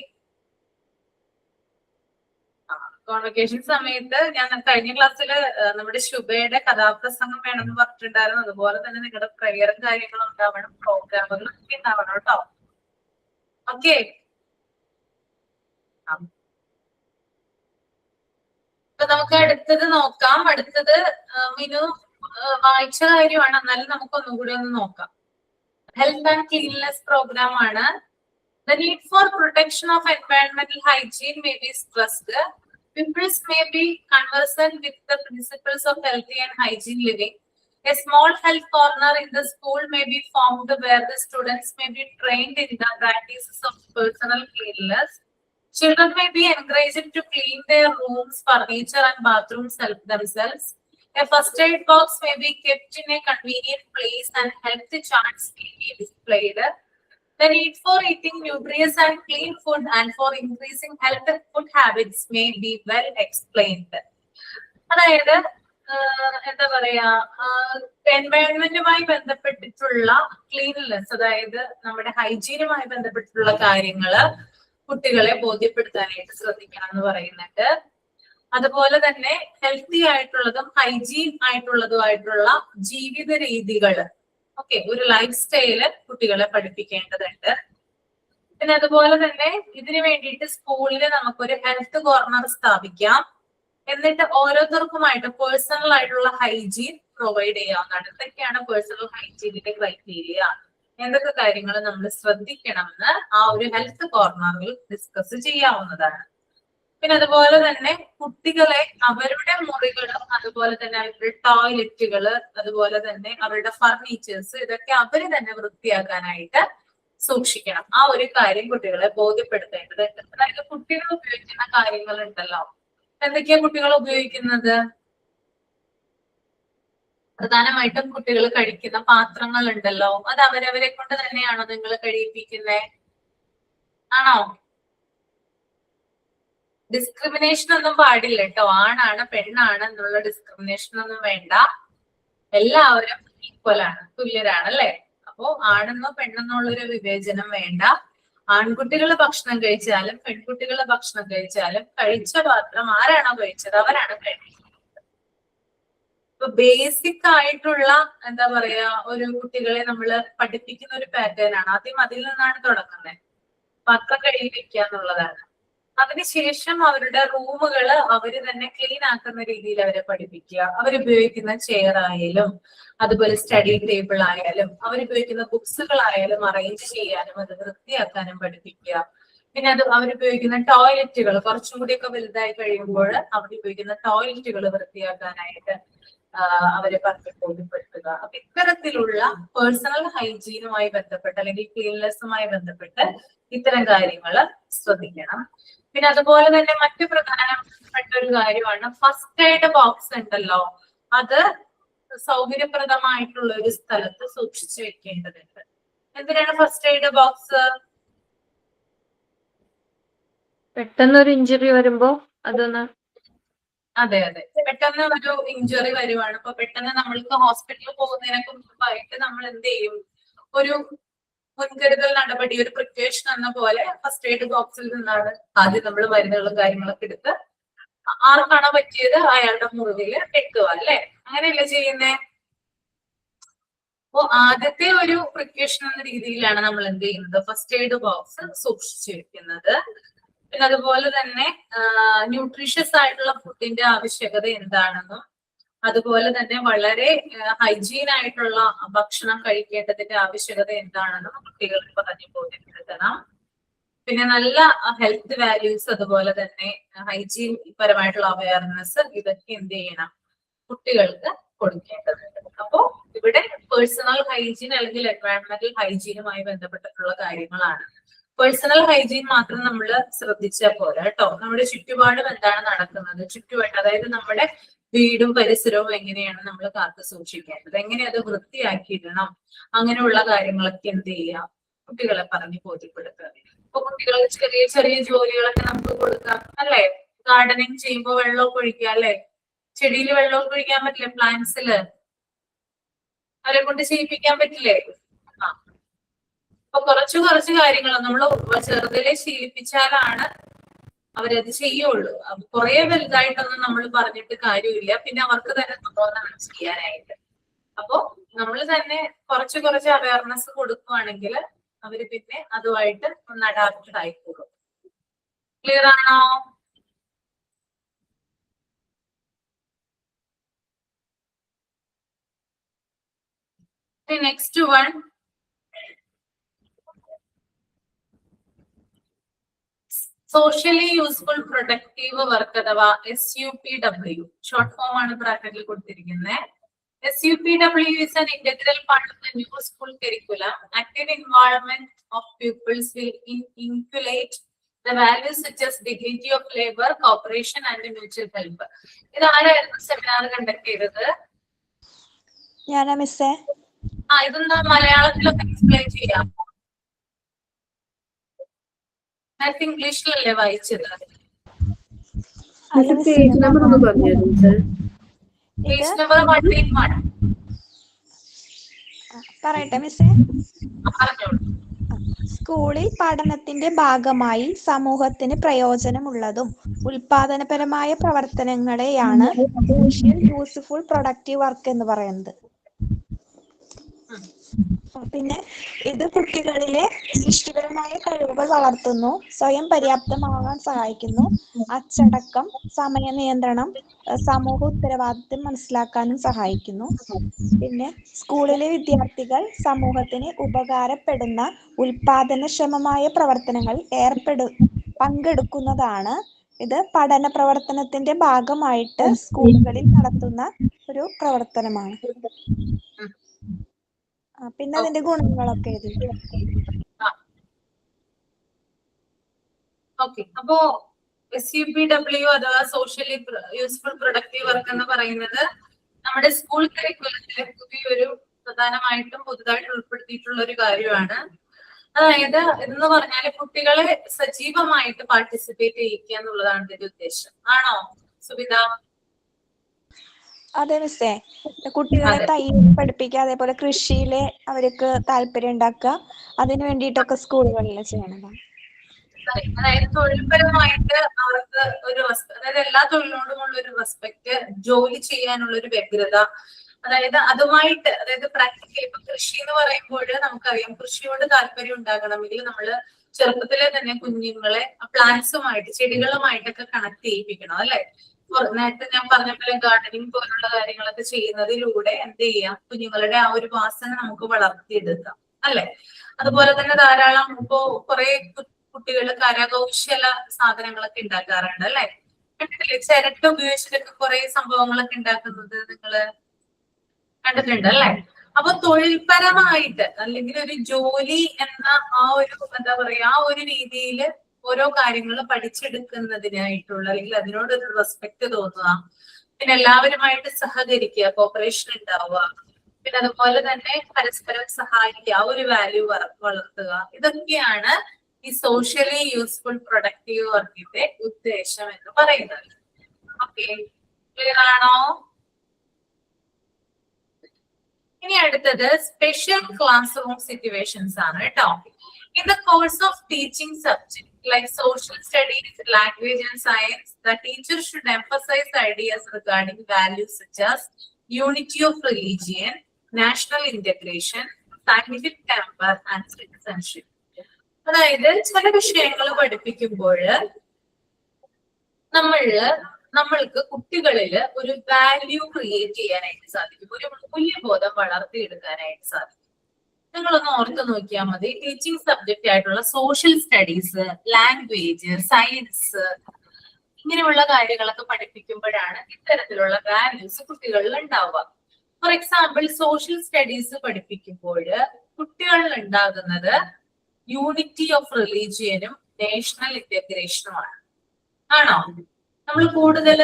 കോൺവെക്കേഷൻ സമയത്ത് ഞാൻ കഴിഞ്ഞ ക്ലാസ്സിൽ നമ്മുടെ ശുഭയുടെ കഥാപ്രസംഗം വേണമെന്ന് പറഞ്ഞിട്ടുണ്ടായിരുന്നു. അതുപോലെ തന്നെ നിങ്ങളുടെ പ്രയറും കാര്യങ്ങളും ഉണ്ടാവണം, പ്രോഗ്രാമുകളും ഒക്കെ ഉണ്ടാവണം കേട്ടോ. ഓക്കെ, അപ്പൊ നമുക്ക് അടുത്തത് നോക്കാം. അടുത്തത് മിനു വായിച്ച കാര്യമാണ്, എന്നാലും നമുക്ക് ഒന്നും കൂടി ഒന്ന് നോക്കാം. ഹെൽത്ത് ആൻഡ് ക്ലീൻനെസ് പ്രോഗ്രാം ആണ്. The need for protection of environmental hygiene may be stressed. Pupils may be conversant with the principles of healthy and hygiene living. A small health corner in the school may be formed where the students may be trained in the practices of personal cleanliness. Children may be encouraged to clean their rooms, furniture, and bathrooms themselves. A first aid box may be kept in a convenient place and health charts may be displayed. The need for eating nutritious and clean food and for increasing health and food habits may be well explained. അതായത് എന്താ പറയാ, എൻവയോൺമെന്റുമായി ബന്ധപ്പെട്ടിട്ടുള്ള ക്ലീൻനെസ്, അതായത് നമ്മുടെ ഹൈജീനുമായി ബന്ധപ്പെട്ടിട്ടുള്ള കാര്യങ്ങള് കുട്ടികളെ ബോധ്യപ്പെടുത്താനായിട്ട് ശ്രദ്ധിക്കണം എന്ന് പറയുന്നുണ്ട്. അതുപോലെ തന്നെ ഹെൽത്തി ആയിട്ടുള്ളതും ഹൈജീൻ ആയിട്ടുള്ളതുമായിട്ടുള്ള ജീവിത രീതികള്, ഓക്കെ, ഒരു ലൈഫ് സ്റ്റൈല് കുട്ടികളെ പഠിപ്പിക്കേണ്ടതുണ്ട്. പിന്നെ അതുപോലെ തന്നെ ഇതിനു വേണ്ടിയിട്ട് സ്കൂളിൽ നമുക്കൊരു ഹെൽത്ത് കോർണർ സ്ഥാപിക്കാം. എന്നിട്ട് ഓരോരുത്തർക്കുമായിട്ട് പേഴ്സണൽ ആയിട്ടുള്ള ഹൈജീൻ പ്രൊവൈഡ് ചെയ്യാവുന്നതാണ്. ഇതൊക്കെയാണ് പേഴ്സണൽ ഹൈജീനിന്റെ ക്രൈറ്റീരിയ. എന്തൊക്കെ കാര്യങ്ങൾ നമ്മൾ ശ്രദ്ധിക്കണമെന്ന് ആ ഒരു ഹെൽത്ത് കോർണറിൽ ഡിസ്കസ് ചെയ്യാവുന്നതാണ്. പിന്നെ അതുപോലെ തന്നെ കുട്ടികളെ അവരുടെ മുറികളും അതുപോലെ തന്നെ അവരുടെ ടോയ്ലറ്റുകള് അതുപോലെ തന്നെ അവരുടെ ഫർണിച്ചേഴ്സ് ഇതൊക്കെ അവര് തന്നെ വൃത്തിയാക്കാനായിട്ട് സൂക്ഷിക്കണം. ആ ഒരു കാര്യം കുട്ടികളെ ബോധ്യപ്പെടുത്തേണ്ടതുണ്ട്. അതായത് കുട്ടികൾ ഉപയോഗിക്കുന്ന കാര്യങ്ങൾ ഉണ്ടല്ലോ, എന്തൊക്കെയാ കുട്ടികൾ ഉപയോഗിക്കുന്നത്? പ്രധാനമായിട്ടും കുട്ടികൾ കഴിക്കുന്ന പാത്രങ്ങൾ ഉണ്ടല്ലോ, അത് അവരവരെ കൊണ്ട് തന്നെയാണോ നിങ്ങൾ കഴിയിപ്പിക്കുന്നേ? ആണോ? ഡിസ്ക്രിമിനേഷൻ ഒന്നും പാടില്ല കേട്ടോ. ആണാണ് പെണ്ണാണ് എന്നുള്ള ഡിസ്ക്രിമിനേഷൻ ഒന്നും വേണ്ട. എല്ലാവരും ഈക്വൽ ആണ്, തുല്യരാണ് അല്ലെ. അപ്പോ ആണെന്നോ പെണ്ണെന്നുള്ളൊരു വിവേചനം വേണ്ട. ആൺകുട്ടികൾ ഭക്ഷണം കഴിച്ചാലും പെൺകുട്ടികൾ ഭക്ഷണം കഴിച്ചാലും കഴിച്ച പാത്രം ആരാണോ കഴിച്ചത് അവരാണ് കഴിക്കുന്നത്. ഇപ്പൊ ബേസിക് ആയിട്ടുള്ള എന്താ പറയാ ഒരു കുട്ടികളെ നമ്മൾ പഠിപ്പിക്കുന്ന ഒരു പാറ്റേൺ ആണ്. ആദ്യം അതിൽ നിന്നാണ് തുടങ്ങുന്നത്. പാത്രം കഴുകി വെക്കുക എന്നുള്ളതാണ്. അതിനുശേഷം അവരുടെ റൂമുകള് അവര് തന്നെ ക്ലീൻ ആക്കുന്ന രീതിയിൽ അവരെ പഠിപ്പിക്കുക. അവരുപയോഗിക്കുന്ന ചെയർ ആയാലും അതുപോലെ സ്റ്റഡി ടേബിൾ ആയാലും അവരുപയോഗിക്കുന്ന ബുക്സുകളായാലും അറേഞ്ച് ചെയ്യാനും അത് വൃത്തിയാക്കാനും പഠിപ്പിക്കുക. പിന്നെ അത് അവരുപയോഗിക്കുന്ന ടോയ്ലറ്റുകൾ കുറച്ചും കൂടിയൊക്കെ വലുതായി കഴിയുമ്പോൾ അവരുപയോഗിക്കുന്ന ടോയ്ലറ്റുകൾ വൃത്തിയാക്കാനായിട്ട് അവരെ പറഞ്ഞ് ബോധ്യപ്പെടുത്തുക. അപ്പൊ ഇത്തരത്തിലുള്ള പേഴ്സണൽ ഹൈജീനുമായി ബന്ധപ്പെട്ട് അല്ലെങ്കിൽ ക്ലീൻനെസ്സുമായി ബന്ധപ്പെട്ട് ഇത്തരം കാര്യങ്ങൾ ശ്രദ്ധിക്കണം. പിന്നെ അതുപോലെ തന്നെ മറ്റു പ്രധാനപ്പെട്ട ഒരു കാര്യമാണ് ഫസ്റ്റ് എയ്ഡ് ബോക്സ് ഉണ്ടല്ലോ, അത് സൗകര്യപ്രദമായിട്ടുള്ള ഒരു സ്ഥലത്ത് സൂക്ഷിച്ചു വെക്കേണ്ടതുണ്ട്. എന്തിനാണ് ഫസ്റ്റ് എയ്ഡ് ബോക്സ്? പെട്ടെന്നൊരു ഇഞ്ചുറി വരുമ്പോ അതൊന്ന്, അതെ അതെ, പെട്ടെന്ന് ഒരു ഇഞ്ചുറി വരുവാണ്. അപ്പൊ പെട്ടെന്ന് നമ്മൾക്ക് ഹോസ്പിറ്റലിൽ പോകുന്നതിനൊക്കെ മുമ്പായിട്ട് നമ്മൾ എന്ത് ചെയ്യും? ഒരു മുൻകരുതൽ നടപടി, ഒരു പ്രിക്കോഷൻ എന്ന പോലെ ഫസ്റ്റ് എയ്ഡ് ബോക്സിൽ നിന്നാണ് ആദ്യം നമ്മൾ മരുന്നുകളും കാര്യങ്ങളൊക്കെ എടുത്ത് ആർക്കാണോ പറ്റിയത് അയാളുടെ മുറിവിൽ വെക്കുക അല്ലെ. അങ്ങനെയല്ലേ ചെയ്യുന്നേ? അപ്പോ ആദ്യത്തെ ഒരു പ്രിക്കോഷൻ എന്ന രീതിയിലാണ് നമ്മൾ എന്ത് ചെയ്യുന്നത്? ഫസ്റ്റ് എയ്ഡ് ബോക്സ് സൂക്ഷിച്ചു വെക്കുന്നത്. പിന്നെ അതുപോലെ തന്നെ ന്യൂട്രീഷ്യസ് ആയിട്ടുള്ള ഫുഡിന്റെ ആവശ്യകത എന്താണെന്നും അതുപോലെ തന്നെ വളരെ ഹൈജീൻ ആയിട്ടുള്ള ഭക്ഷണം കഴിക്കേണ്ടതിന്റെ ആവശ്യകത എന്താണെന്നും കുട്ടികൾക്ക് പറഞ്ഞു ബോധ്യപ്പെടുത്തണം. പിന്നെ നല്ല ഹെൽത്ത് വാല്യൂസ് അതുപോലെ തന്നെ ഹൈജീൻ പരമായിട്ടുള്ള അവയർനെസ് ഇതൊക്കെ എന്ത് ചെയ്യണം? കുട്ടികൾക്ക് കൊടുക്കേണ്ടതുണ്ട്. അപ്പോ ഇവിടെ പേഴ്സണൽ ഹൈജീൻ അല്ലെങ്കിൽ എൻവയോൺമെന്റൽ ഹൈജീനുമായി ബന്ധപ്പെട്ടിട്ടുള്ള കാര്യങ്ങളാണ്. പേഴ്സണൽ ഹൈജീൻ മാത്രം നമ്മൾ ശ്രദ്ധിച്ചാൽ പോലെ കേട്ടോ. നമ്മുടെ ചുറ്റുപാടും എന്താണ് നടക്കുന്നത്, ചുറ്റുപാട് അതായത് നമ്മുടെ വീടും പരിസരവും എങ്ങനെയാണ് നമ്മൾ കാത്തു സൂക്ഷിക്കേണ്ടത്, എങ്ങനെ അത് വൃത്തിയാക്കിയിടണം, അങ്ങനെയുള്ള കാര്യങ്ങളൊക്കെ എന്ത് ചെയ്യാം? കുട്ടികളെ പറഞ്ഞ് ബോധ്യപ്പെടുത്തുക. ഇപ്പൊ കുട്ടികൾക്ക് ചെറിയ ചെറിയ ജോലികളൊക്കെ നമുക്ക് കൊടുക്കാം അല്ലെ. ഗാർഡനിങ് ചെയ്യുമ്പോൾ വെള്ളമൊക്കെ ഒഴിക്കുക അല്ലെ. ചെടിയിൽ വെള്ളമൊക്കെ ഒഴിക്കാൻ പറ്റില്ല, പ്ലാന്റ്സില് അവരെ കൊണ്ട് ചെയ്യിപ്പിക്കാൻ പറ്റില്ലേ? ആ, അപ്പൊ കുറച്ച് കാര്യങ്ങൾ നമ്മൾ ചെറുതിലെ ശീലിപ്പിച്ചാലാണ് അവരത് ചെയ്യുള്ളൂ. അപ്പൊ കുറെ വലുതായിട്ടൊന്നും നമ്മൾ പറഞ്ഞിട്ട് കാര്യമില്ല, പിന്നെ അവർക്ക് തന്നെ തോന്നണം ചെയ്യാനായിട്ട്. അപ്പൊ നമ്മൾ തന്നെ കുറച്ച് അവയർനെസ് കൊടുക്കുവാണെങ്കിൽ അവര് പിന്നെ അതുമായിട്ട് ഒന്ന് അഡാപ്റ്റഡ് ആയിക്കോളും. ക്ലിയർ ആണോ? Next one, socially useful productive work അഥവാ SUPW. ഷോർട്ട് ഫോം ആണ് ബ്രാക്കറ്റിൽ കൊടുത്തിരിക്കുന്നത്. SUPW is an integral part of the new school curriculum. Active involvement of pupils will inculcate the values such as dignity of labor, cooperation and mutual help. ഇത് ആരായിരുന്നു സെമിനാർ കണ്ടക്ട് ചെയ്തത്? ഞാനാ മിസ്സേ. ഇതൊന്ന് മലയാളത്തിലൊക്കെ എക്സ്പ്ലെയിൻ ചെയ്യാം. നേരത്തെ ഇംഗ്ലീഷിലല്ലേ വായിച്ചത്? പേജ് നമ്പർ ഒന്ന് പറഞ്ഞായിരുന്നു സർ. Page number 181. പറയട്ടെ മിസ്സേ. പറഞ്ഞോളൂ. സ്കൂളിൽ പഠനത്തിന്റെ ഭാഗമായി സമൂഹത്തിന് പ്രയോജനമുള്ളതും ഉൽപാദനപരമായ പ്രവർത്തനങ്ങളെയാണ് സോഷ്യൽ യൂസ്ഫുൾ പ്രൊഡക്റ്റീവ് വർക്ക് എന്ന് പറയുന്നത്. പിന്നെ ഇത് കുട്ടികളിലെ സൃഷ്ടിപരമായ കഴിവുകൾ വളർത്തുന്നു, സ്വയം പര്യാപ്തമാകാൻ സഹായിക്കുന്നു, അച്ചടക്കം, സമയ നിയന്ത്രണം, സമൂഹ ഉത്തരവാദിത്വം മനസ്സിലാക്കാനും സഹായിക്കുന്നു. പിന്നെ സ്കൂളിലെ വിദ്യാർത്ഥികൾ സമൂഹത്തിന് ഉപകാരപ്പെടുന്ന ഉൽപാദനക്ഷമമായ പ്രവർത്തനങ്ങളിൽ പങ്കെടുക്കുന്നതാണ്. ഇത് പഠന പ്രവർത്തനത്തിന്റെ ഭാഗമായിട്ട് സ്കൂളുകളിൽ നടത്തുന്ന ഒരു പ്രവർത്തനമാണ്. പിന്നെ അതിന്റെ ഗുണങ്ങളൊക്കെ എഴുതി. ഓക്കെ, അപ്പോ SUPW അഥവാ സോഷ്യലി യൂസ്ഫുൾ പ്രൊഡക്റ്റീവ് വർക്ക് എന്ന് പറയുന്നത് നമ്മുടെ സ്കൂൾ കരിക്കുലത്തിലെ പുതിയൊരു പ്രധാനമായിട്ടും പുതുതായിട്ട് ഉൾപ്പെടുത്തിയിട്ടുള്ള ഒരു കാര്യമാണ്. അതായത് ഇതെന്ന് പറഞ്ഞാല് കുട്ടികളെ സജീവമായിട്ട് പാർട്ടിസിപ്പേറ്റ് ചെയ്യിക്കുക എന്നുള്ളതാണ് ഇതിന്റെ ഉദ്ദേശം. ആണോ സുബിത? അതെ മിസ്സേ. കുട്ടികളെ തയ്യൽ പഠിപ്പിക്കുക, അതേപോലെ കൃഷിയിലെ അവർക്ക് താല്പര്യം ഉണ്ടാക്കുക, അതിനു വേണ്ടിയിട്ടൊക്കെ സ്കൂളുകളിൽ ചെയ്യണതാണ്. അതായത് തൊഴിൽപരമായിട്ട് അവർക്ക് ഒരു അതായത് എല്ലാ തൊഴിലിനോടുമുള്ള ഒരു റെസ്പെക്ട്, ജോലി ചെയ്യാനുള്ള ഒരു വ്യഗ്രത, അതായത് അതുമായിട്ട് അതായത് പ്രാക്ടിക്കൽ. ഇപ്പൊ കൃഷി എന്ന് പറയുമ്പോൾ നമുക്കറിയാം കൃഷിയോട് താല്പര്യം ഉണ്ടാകണമെങ്കിൽ നമ്മള് ചെറുപ്പത്തിലെ തന്നെ കുഞ്ഞുങ്ങളെ പ്ലാന്റ്സുമായിട്ട് ചെടികളുമായിട്ടൊക്കെ കണക്ട് ചെയ്യിപ്പിക്കണം അല്ലെ? നേരത്തെ ഞാൻ പറഞ്ഞ പോലെ ഗാർഡനിങ് പോലുള്ള കാര്യങ്ങളൊക്കെ ചെയ്യുന്നതിലൂടെ എന്ത് ചെയ്യാം, കുഞ്ഞുങ്ങളുടെ ആ ഒരു വാസന നമുക്ക് വളർത്തിയെടുക്കാം അല്ലെ? അതുപോലെ തന്നെ ധാരാളം ഇപ്പോ കുറെ കുട്ടികൾ കരകൗശല സാധനങ്ങളൊക്കെ ഉണ്ടാക്കാറുണ്ട് അല്ലെ? കണ്ടിട്ടില്ലേ? ചിരട്ട ഉപയോഗിച്ചിട്ടൊക്കെ കുറെ സംഭവങ്ങളൊക്കെ ഉണ്ടാക്കുന്നത് നിങ്ങള് കണ്ടിട്ടുണ്ട് അല്ലെ? അപ്പൊ തൊഴിൽപരമായിട്ട് അല്ലെങ്കിൽ ഒരു ജോലി എന്ന ആ ഒരു എന്താ പറയാ ആ ഒരു രീതിയിൽ ഓരോ കാര്യങ്ങൾ പഠിച്ചെടുക്കുന്നതിനായിട്ടുള്ള അല്ലെങ്കിൽ അതിനോടൊരു റെസ്പെക്ട് തോന്നുക, പിന്നെ എല്ലാവരുമായിട്ട് സഹകരിക്കുക, കോപ്പറേഷൻ ഉണ്ടാവുക, പിന്നെ അതുപോലെ തന്നെ പരസ്പരം സഹായിക്കുക, ഒരു വാല്യൂ വളർത്തുക. ഇതൊക്കെയാണ് ഈ സോഷ്യലി യൂസ്ഫുൾ പ്രൊഡക്റ്റീവ് വർക്കിന്റെ ഉദ്ദേശം എന്ന് പറയുന്നത്. ഓക്കെ, ക്ലിയർ ആണോ? ഇനി അടുത്തത് സ്പെഷ്യൽ ക്ലാസ് റൂം സിറ്റുവേഷൻസ് ആണ് കേട്ടോ. In the course of teaching subjects like social studies, language and science, the teacher should emphasize ideas regarding values such as unity of religion, national integration, scientific temper and citizenship. അതായത് ചില വിഷയങ്ങൾ പഠിപ്പിക്കുമ്പോൾ നമ്മൾക്ക് കുട്ടികളിൽ ഒരു വാല്യൂ ക്രിയേറ്റ് ചെയ്യാനായിട്ട് സാധിക്കും, ഒരു മൂല്യബോധം വളർത്തിയെടുക്കാനായിട്ട് സാധിക്കും. നിങ്ങളൊന്ന് ഓർത്ത് നോക്കിയാൽ മതി. ടീച്ചിങ് സബ്ജക്റ്റ് ആയിട്ടുള്ള സോഷ്യൽ സ്റ്റഡീസ്, ലാംഗ്വേജ്, സയൻസ് ഇങ്ങനെയുള്ള കാര്യങ്ങളൊക്കെ പഠിപ്പിക്കുമ്പോഴാണ് ഇത്തരത്തിലുള്ള വാല്യൂസ് കുട്ടികളിൽ ഉണ്ടാവുക. ഫോർ എക്സാമ്പിൾ സോഷ്യൽ സ്റ്റഡീസ് പഠിപ്പിക്കുമ്പോൾ കുട്ടികളിൽ ഉണ്ടാകുന്നത് യൂണിറ്റി ഓഫ് റിലീജിയനും നാഷണൽ ഇന്റഗ്രേഷനുമാണ്. ആണോ? നമ്മൾ കൂടുതൽ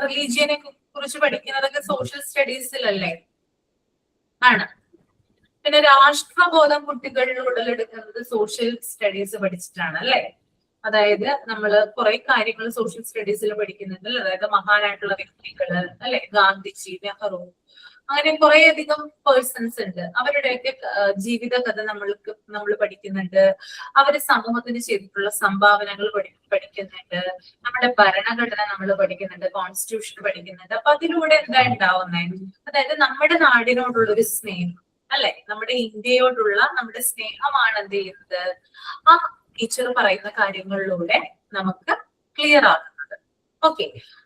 റിലീജിയനെ കുറിച്ച് പഠിക്കുന്നതൊക്കെ സോഷ്യൽ സ്റ്റഡീസിലല്ലേ? ആണ്. പിന്നെ രാഷ്ട്രബോധം കുട്ടികളിൽ ഉടലെടുക്കുന്നത് സോഷ്യൽ സ്റ്റഡീസ് പഠിച്ചിട്ടാണ് അല്ലെ? അതായത് നമ്മൾ കുറെ കാര്യങ്ങൾ സോഷ്യൽ സ്റ്റഡീസിൽ പഠിക്കുന്നുണ്ട്. അതായത് മഹാനായിട്ടുള്ള വ്യക്തികള് അല്ലെ, ഗാന്ധിജി, നെഹ്റു, അങ്ങനെ കുറേയധികം പേഴ്സൺസ് ഉണ്ട്. അവരുടെയൊക്കെ ജീവിതകഥ നമ്മൾ പഠിക്കുന്നുണ്ട്. അവര് സമൂഹത്തിന് ചെയ്തിട്ടുള്ള സംഭാവനകൾ പഠിക്കുന്നുണ്ട്. നമ്മുടെ ഭരണഘടന നമ്മൾ പഠിക്കുന്നുണ്ട്, കോൺസ്റ്റിറ്റ്യൂഷൻ പഠിക്കുന്നുണ്ട്. അപ്പൊ അതിലൂടെ എന്താ ഉണ്ടാവുന്നത്? അതായത് നമ്മുടെ നാടിനോടുള്ള ഒരു സ്നേഹം, അല്ലെ, നമ്മുടെ ഇന്ത്യയോടുള്ള നമ്മുടെ സ്നേഹമാണ് എന്ത് ചെയ്യുന്നത് ആ ടീച്ചർ പറയുന്ന കാര്യങ്ങളിലൂടെ നമുക്ക് ക്ലിയർ ആകുന്നത്. ഓക്കെ,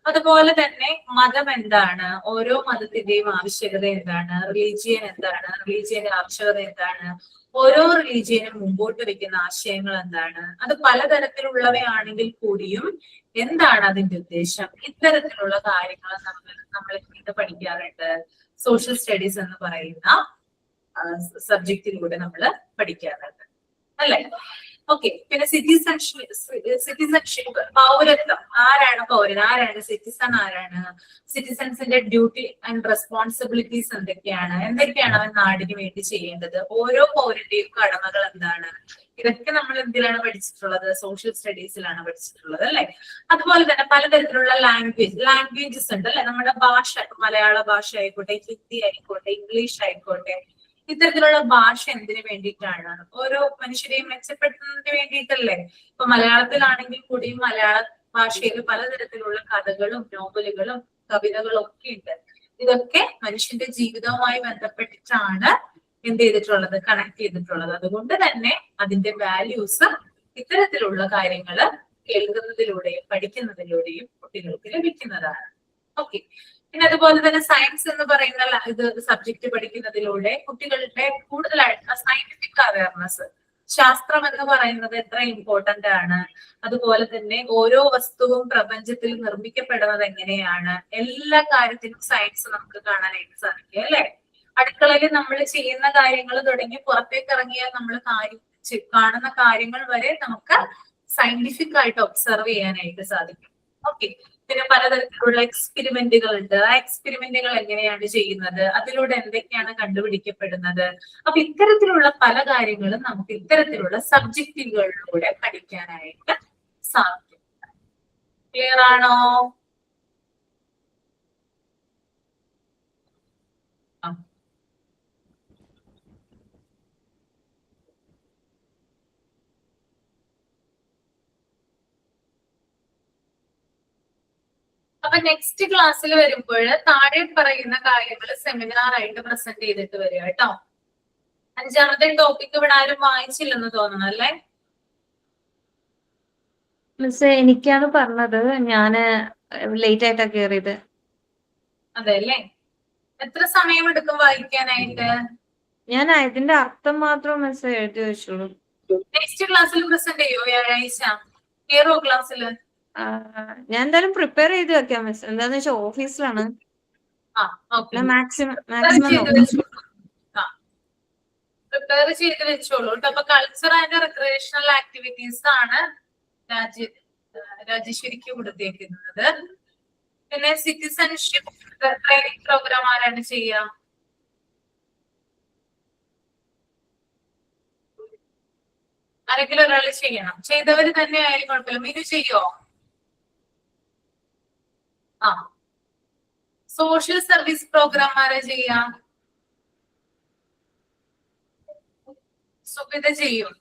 അതുപോലെ തന്നെ മതം എന്താണ്, ഓരോ മതത്തിന്റെയും ആവശ്യകത എന്താണ്, റിലീജിയൻ എന്താണ്, റിലീജിയന്റെ ആവശ്യകത എന്താണ്, ഓരോ റിലീജിയനും മുമ്പോട്ട് വെക്കുന്ന ആശയങ്ങൾ എന്താണ്, അത് പലതരത്തിലുള്ളവയാണെങ്കിൽ കൂടിയും എന്താണ് അതിന്റെ ഉദ്ദേശം, ഇത്തരത്തിലുള്ള കാര്യങ്ങൾ നമ്മൾ ഇത് പഠിക്കാറുണ്ട്. സോഷ്യൽ സ്റ്റഡീസ് എന്ന് പറയുന്ന സബ്ജക്റ്റിലൂടെ നമ്മൾ പഠിക്കാറുണ്ട്, അല്ലെ? ഓക്കെ, പിന്നെ സിറ്റിസൺഷിപ്പ്, പൗരത്വം. ആരാണ് പൗരൻ, ആരാണ് സിറ്റിസൺ, ആരാണ് സിറ്റിസൺസിന്റെ ഡ്യൂട്ടി ആൻഡ് റെസ്പോൺസിബിലിറ്റീസ് എന്തൊക്കെയാണ് അവൻ നാടിന് വേണ്ടി ചെയ്യേണ്ടത്, ഓരോ പൗരന്റെയും കടമകൾ എന്താണ്, ഇതൊക്കെ നമ്മൾ എന്തിലാണ് പഠിച്ചിട്ടുള്ളത്? സോഷ്യൽ സ്റ്റഡീസിലാണ് പഠിച്ചിട്ടുള്ളത്, അല്ലെ? അതുപോലെ തന്നെ പലതരത്തിലുള്ള ലാംഗ്വേജസ് ഉണ്ട്, അല്ലെ? നമ്മുടെ ഭാഷ, മലയാള ഭാഷ ആയിക്കോട്ടെ, ഹിന്ദി ആയിക്കോട്ടെ, ഇംഗ്ലീഷ് ആയിക്കോട്ടെ, ഇത്തരത്തിലുള്ള ഭാഷ എന്തിനു വേണ്ടിയിട്ടാണ്? ഓരോ മനുഷ്യരെയും മെച്ചപ്പെടുത്തുന്നതിന് വേണ്ടിയിട്ടല്ലേ? ഇപ്പൊ മലയാളത്തിലാണെങ്കിൽ കൂടിയും മലയാള ഭാഷയിൽ പലതരത്തിലുള്ള കഥകളും നോവലുകളും കവിതകളും ഒക്കെ ഉണ്ട്. ഇതൊക്കെ മനുഷ്യന്റെ ജീവിതവുമായി ബന്ധപ്പെട്ടിട്ടാണ് എന്ത് ചെയ്തിട്ടുള്ളത്, കണക്ട് ചെയ്തിട്ടുള്ളത്. അതുകൊണ്ട് തന്നെ അതിന്റെ വാല്യൂസ് ഇത്തരത്തിലുള്ള കാര്യങ്ങള് കേൾക്കുന്നതിലൂടെയും പഠിക്കുന്നതിലൂടെയും കുട്ടികൾക്ക് ലഭിക്കുന്നതാണ്. ഓക്കെ, പിന്നെ അതുപോലെ തന്നെ സയൻസ് എന്ന് പറയുന്ന ഇത് സബ്ജക്ട് പഠിക്കുന്നതിലൂടെ കുട്ടികളുടെ കൂടുതലായിട്ട് സയന്റിഫിക് അവയർനെസ്, ശാസ്ത്രം എന്ന് പറയുന്നത് എത്ര ഇമ്പോർട്ടന്റ് ആണ്, അതുപോലെ തന്നെ ഓരോ വസ്തുവും പ്രപഞ്ചത്തിൽ നിർമ്മിക്കപ്പെടുന്നത് എങ്ങനെയാണ്, എല്ലാ കാര്യത്തിനും സയൻസ് നമുക്ക് കാണാനായിട്ട് സാധിക്കും, അല്ലെ? അടുക്കളയിൽ നമ്മൾ ചെയ്യുന്ന കാര്യങ്ങൾ തുടങ്ങി പുറത്തേക്ക് ഇറങ്ങിയാൽ നമ്മൾ കാണുന്ന കാര്യങ്ങൾ വരെ നമുക്ക് സയന്റിഫിക് ആയിട്ട് ഒബ്സർവ് ചെയ്യാനായിട്ട് സാധിക്കും. ഓക്കെ, പിന്നെ പലതരത്തിലുള്ള എക്സ്പെരിമെന്റുകൾ ഉണ്ട്. ആ എക്സ്പെരിമെന്റുകൾ എങ്ങനെയാണ് ചെയ്യുന്നത്, അതിലൂടെ എന്തൊക്കെയാണ് കണ്ടുപിടിക്കപ്പെടുന്നത്. അപ്പൊ ഇത്തരത്തിലുള്ള പല കാര്യങ്ങളും നമുക്ക് ഇത്തരത്തിലുള്ള സബ്ജക്റ്റുകളിലൂടെ പഠിക്കാനായിട്ട് സാധിക്കും. ക്ലിയർ ആണോ? അപ്പൊ നെക്സ്റ്റ് ക്ലാസ്സിൽ വരുമ്പോൾ താഴെ പറയുന്ന കാര്യങ്ങൾ സെമിനാർ ആയിട്ട് പ്രസന്റ് ചെയ്തിട്ട് വരിക കേട്ടോ. 5ാമത്തെ ടോപ്പിക് ഇവിടെ ആരും വായിച്ചില്ലെന്ന് തോന്നുന്നു, അല്ലേ? മിസ് എനിക്കാണ് പറഞ്ഞത്, ഞാന് ലേറ്റ് ആയിട്ടാ കേറിയത്. അതെ അല്ലേ? എത്ര സമയം എടുക്കും വായിക്കാനായിട്ട്? ഞാൻ ഇതിന്റെ അർത്ഥം മാത്രം മിസ് എഴുതി വെച്ചുള്ളൂ. നെക്സ്റ്റ് ക്ലാസ്സിൽ പ്രസന്റ് ചെയ്യോ വ്യാഴാഴ്ച? കേറോ ക്ലാസ്സില്? ഞാൻ എന്തായാലും പ്രിപ്പയർ ചെയ്ത് വെക്കാം മിസ്. എന്താന്ന് വെച്ചാൽ ഓഫീസിലാണ്. മാക്സിമം പ്രിപ്പയർ ചെയ്ത് വെച്ചോളൂ കേട്ടോ. അപ്പൊ കൾച്ചർ ആൻഡ് റിക്രിയേഷണൽ ആക്ടിവിറ്റീസ് ആണ് രാജേശ്വരിക്ക് കൊടുത്തേക്കുന്നത്. പിന്നെ സിറ്റിസൺഷിപ്പ് ട്രെയിനിങ് പ്രോഗ്രാം ആരാണ് ചെയ്യുക? ആരെങ്കിലും ഒരാൾ ചെയ്യണം. ചെയ്തവര് തന്നെ ആയാലും കുഴപ്പമില്ല. മിനു ചെയ്യോ? ആ, സോഷ്യൽ സർവീസ് പ്രോഗ്രാം ആരാ ചെയ്യാ? സുബിത ചെയ്യും.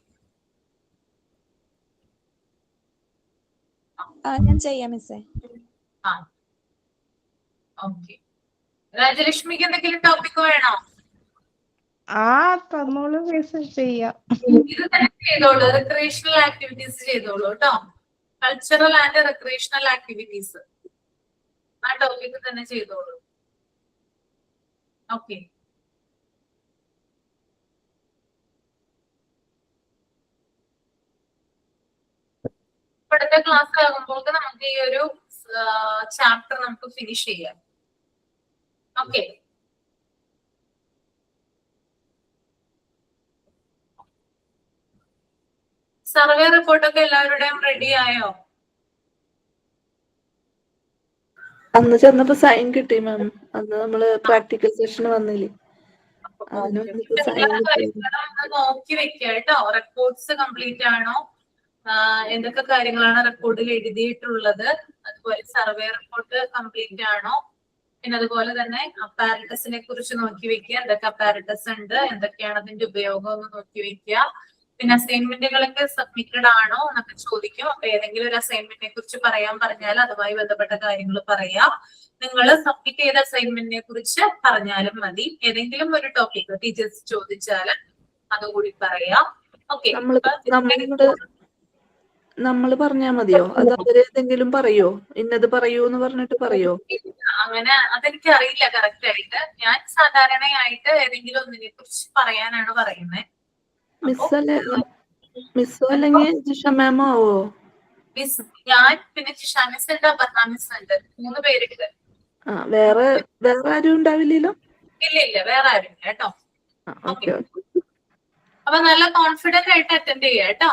ഞാൻ ചെയ്യാം മിസ്സേ. ആ, ഓക്കെ. രാജലക്ഷ്മിക്ക് എന്തെങ്കിലും ടോപ്പിക് വേണോ? തന്നോളൂ മിസ്സേ, ചെയ്യാം. ഇത് തന്നെ ചെയ്തോളൂ. റിക്രിയേഷണൽ ആക്ടിവിറ്റീസ് ചെയ്തോളൂ കേട്ടോ. കൾച്ചറൽ ആൻഡ് റിക്രിയേഷണൽ ആക്ടിവിറ്റീസ് ആ ടോപ്പിക് തന്നെ ചെയ്തോളൂ. ഓക്കെ. അടുത്ത ക്ലാസ് ആകുമ്പോൾ നമുക്ക് ഈ ഒരു ചാപ്റ്റർ നമുക്ക് ഫിനിഷ് ചെയ്യാം. ഓക്കെ. സർവേ റിപ്പോർട്ടൊക്കെ എല്ലാവരുടെയും റെഡി ആയോ? അന്ന് ചെന്നപ്പോ സൈൻ കിട്ടി മാം. അന്ന് നമ്മള് പ്രാക്ടിക്കൽ സെഷൻ വന്നില്ലേ, നോക്കി വെക്കുക കേട്ടോ. റെക്കോർഡ്സ് കംപ്ലീറ്റ് ആണോ, എന്തൊക്കെ കാര്യങ്ങളാണ് റെക്കോർഡിൽ എഴുതിയിട്ടുള്ളത്, അതുപോലെ സർവേ റിപ്പോർട്ട് കംപ്ലീറ്റ് ആണോ പിന്നെ അതുപോലെ തന്നെ അപ്പാരറ്റസിനെ കുറിച്ച് നോക്കി വെക്കുക. എന്തൊക്കെ അപ്പാരറ്റസ് ഉണ്ട്, എന്തൊക്കെയാണ് അതിന്റെ ഉപയോഗം എന്ന് നോക്കി വെക്കുക. പിന്നെ അസൈൻമെന്റുകളൊക്കെ സബ്മിറ്റഡ് ആണോ എന്നൊക്കെ ചോദിക്കും. അപ്പൊ ഏതെങ്കിലും ഒരു അസൈൻമെന്റിനെ കുറിച്ച് പറയാൻ പറഞ്ഞാൽ അതുമായി ബന്ധപ്പെട്ട കാര്യങ്ങൾ പറയാം. നിങ്ങൾ സബ്മിറ്റ് ചെയ്ത അസൈൻമെന്റിനെ കുറിച്ച് പറഞ്ഞാലും മതി. ഏതെങ്കിലും ഒരു ടോപ്പിക് ടീച്ചേഴ്സ് ചോദിച്ചാൽ അതുകൂടി പറയാം. ഓക്കെ, നമ്മള് പറഞ്ഞാ മതിയോ? അത് അവരെന്തെങ്കിലും പറയോ? ഇന്നത് പറയൂ എന്ന് പറഞ്ഞിട്ട് പറയോ? അങ്ങനെ അതെനിക്ക് അറിയില്ല കറക്റ്റ് ആയിട്ട്. ഞാൻ സാധാരണയായിട്ട് ഏതെങ്കിലും ഒന്നിനെ കുറിച്ച് പറയാനാണ് പറയുന്നത്. മിസ്സോ അല്ലെങ്കിൽ ജിഷ മാമോ ആവോ? മിസ് ഞാൻ, പിന്നെ ജിഷ മിസ് ഉണ്ട്, അപർണ മിസ് ഉണ്ട്, 3 പേരുണ്ട്. വേറെ ആരും ഉണ്ടാവില്ലല്ലോ? ഇല്ല, വേറെ ആരും ഇല്ല കേട്ടോ. ഓക്കെ. അപ്പൊ നല്ല കോൺഫിഡന്റ് ആയിട്ട് അറ്റൻഡ് ചെയ്യാം കേട്ടോ.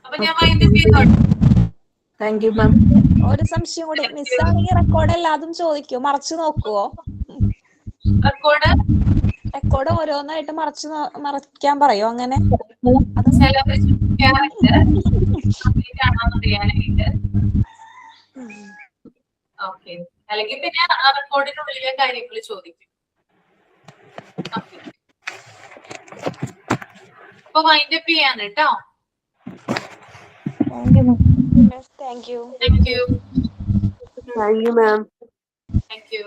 അപ്പൊ ഞാൻ വൈൻഡപ്പ് ചെയ്തോട്ടെ. Thank you ma'am. ഒരു സംശയം കൂടി, മിസ്സാണെങ്കിൽ റെക്കോർഡ് എല്ലാതും ചോദിക്കോ? മറച്ചു നോക്കുവോ? റെക്കോർഡ് ഓരോന്നായിട്ട് മറക്കാൻ പറയോ? അങ്ങനെ ചിലവർ ചോദിക്കാറുണ്ട് ആണോന്ന് അറിയാനായിട്ട്. ഓക്കെ, അല്ലെങ്കിൽ പിന്നെ ആ റെക്കോർഡിനുള്ളിലെ കാര്യങ്ങൾ ചോദിക്കും. അപ്പൊ വൈൻഡപ്പ് ചെയ്യാണ് കേട്ടോ. Thank you. Thank you. Thank you ma'am. Thank you.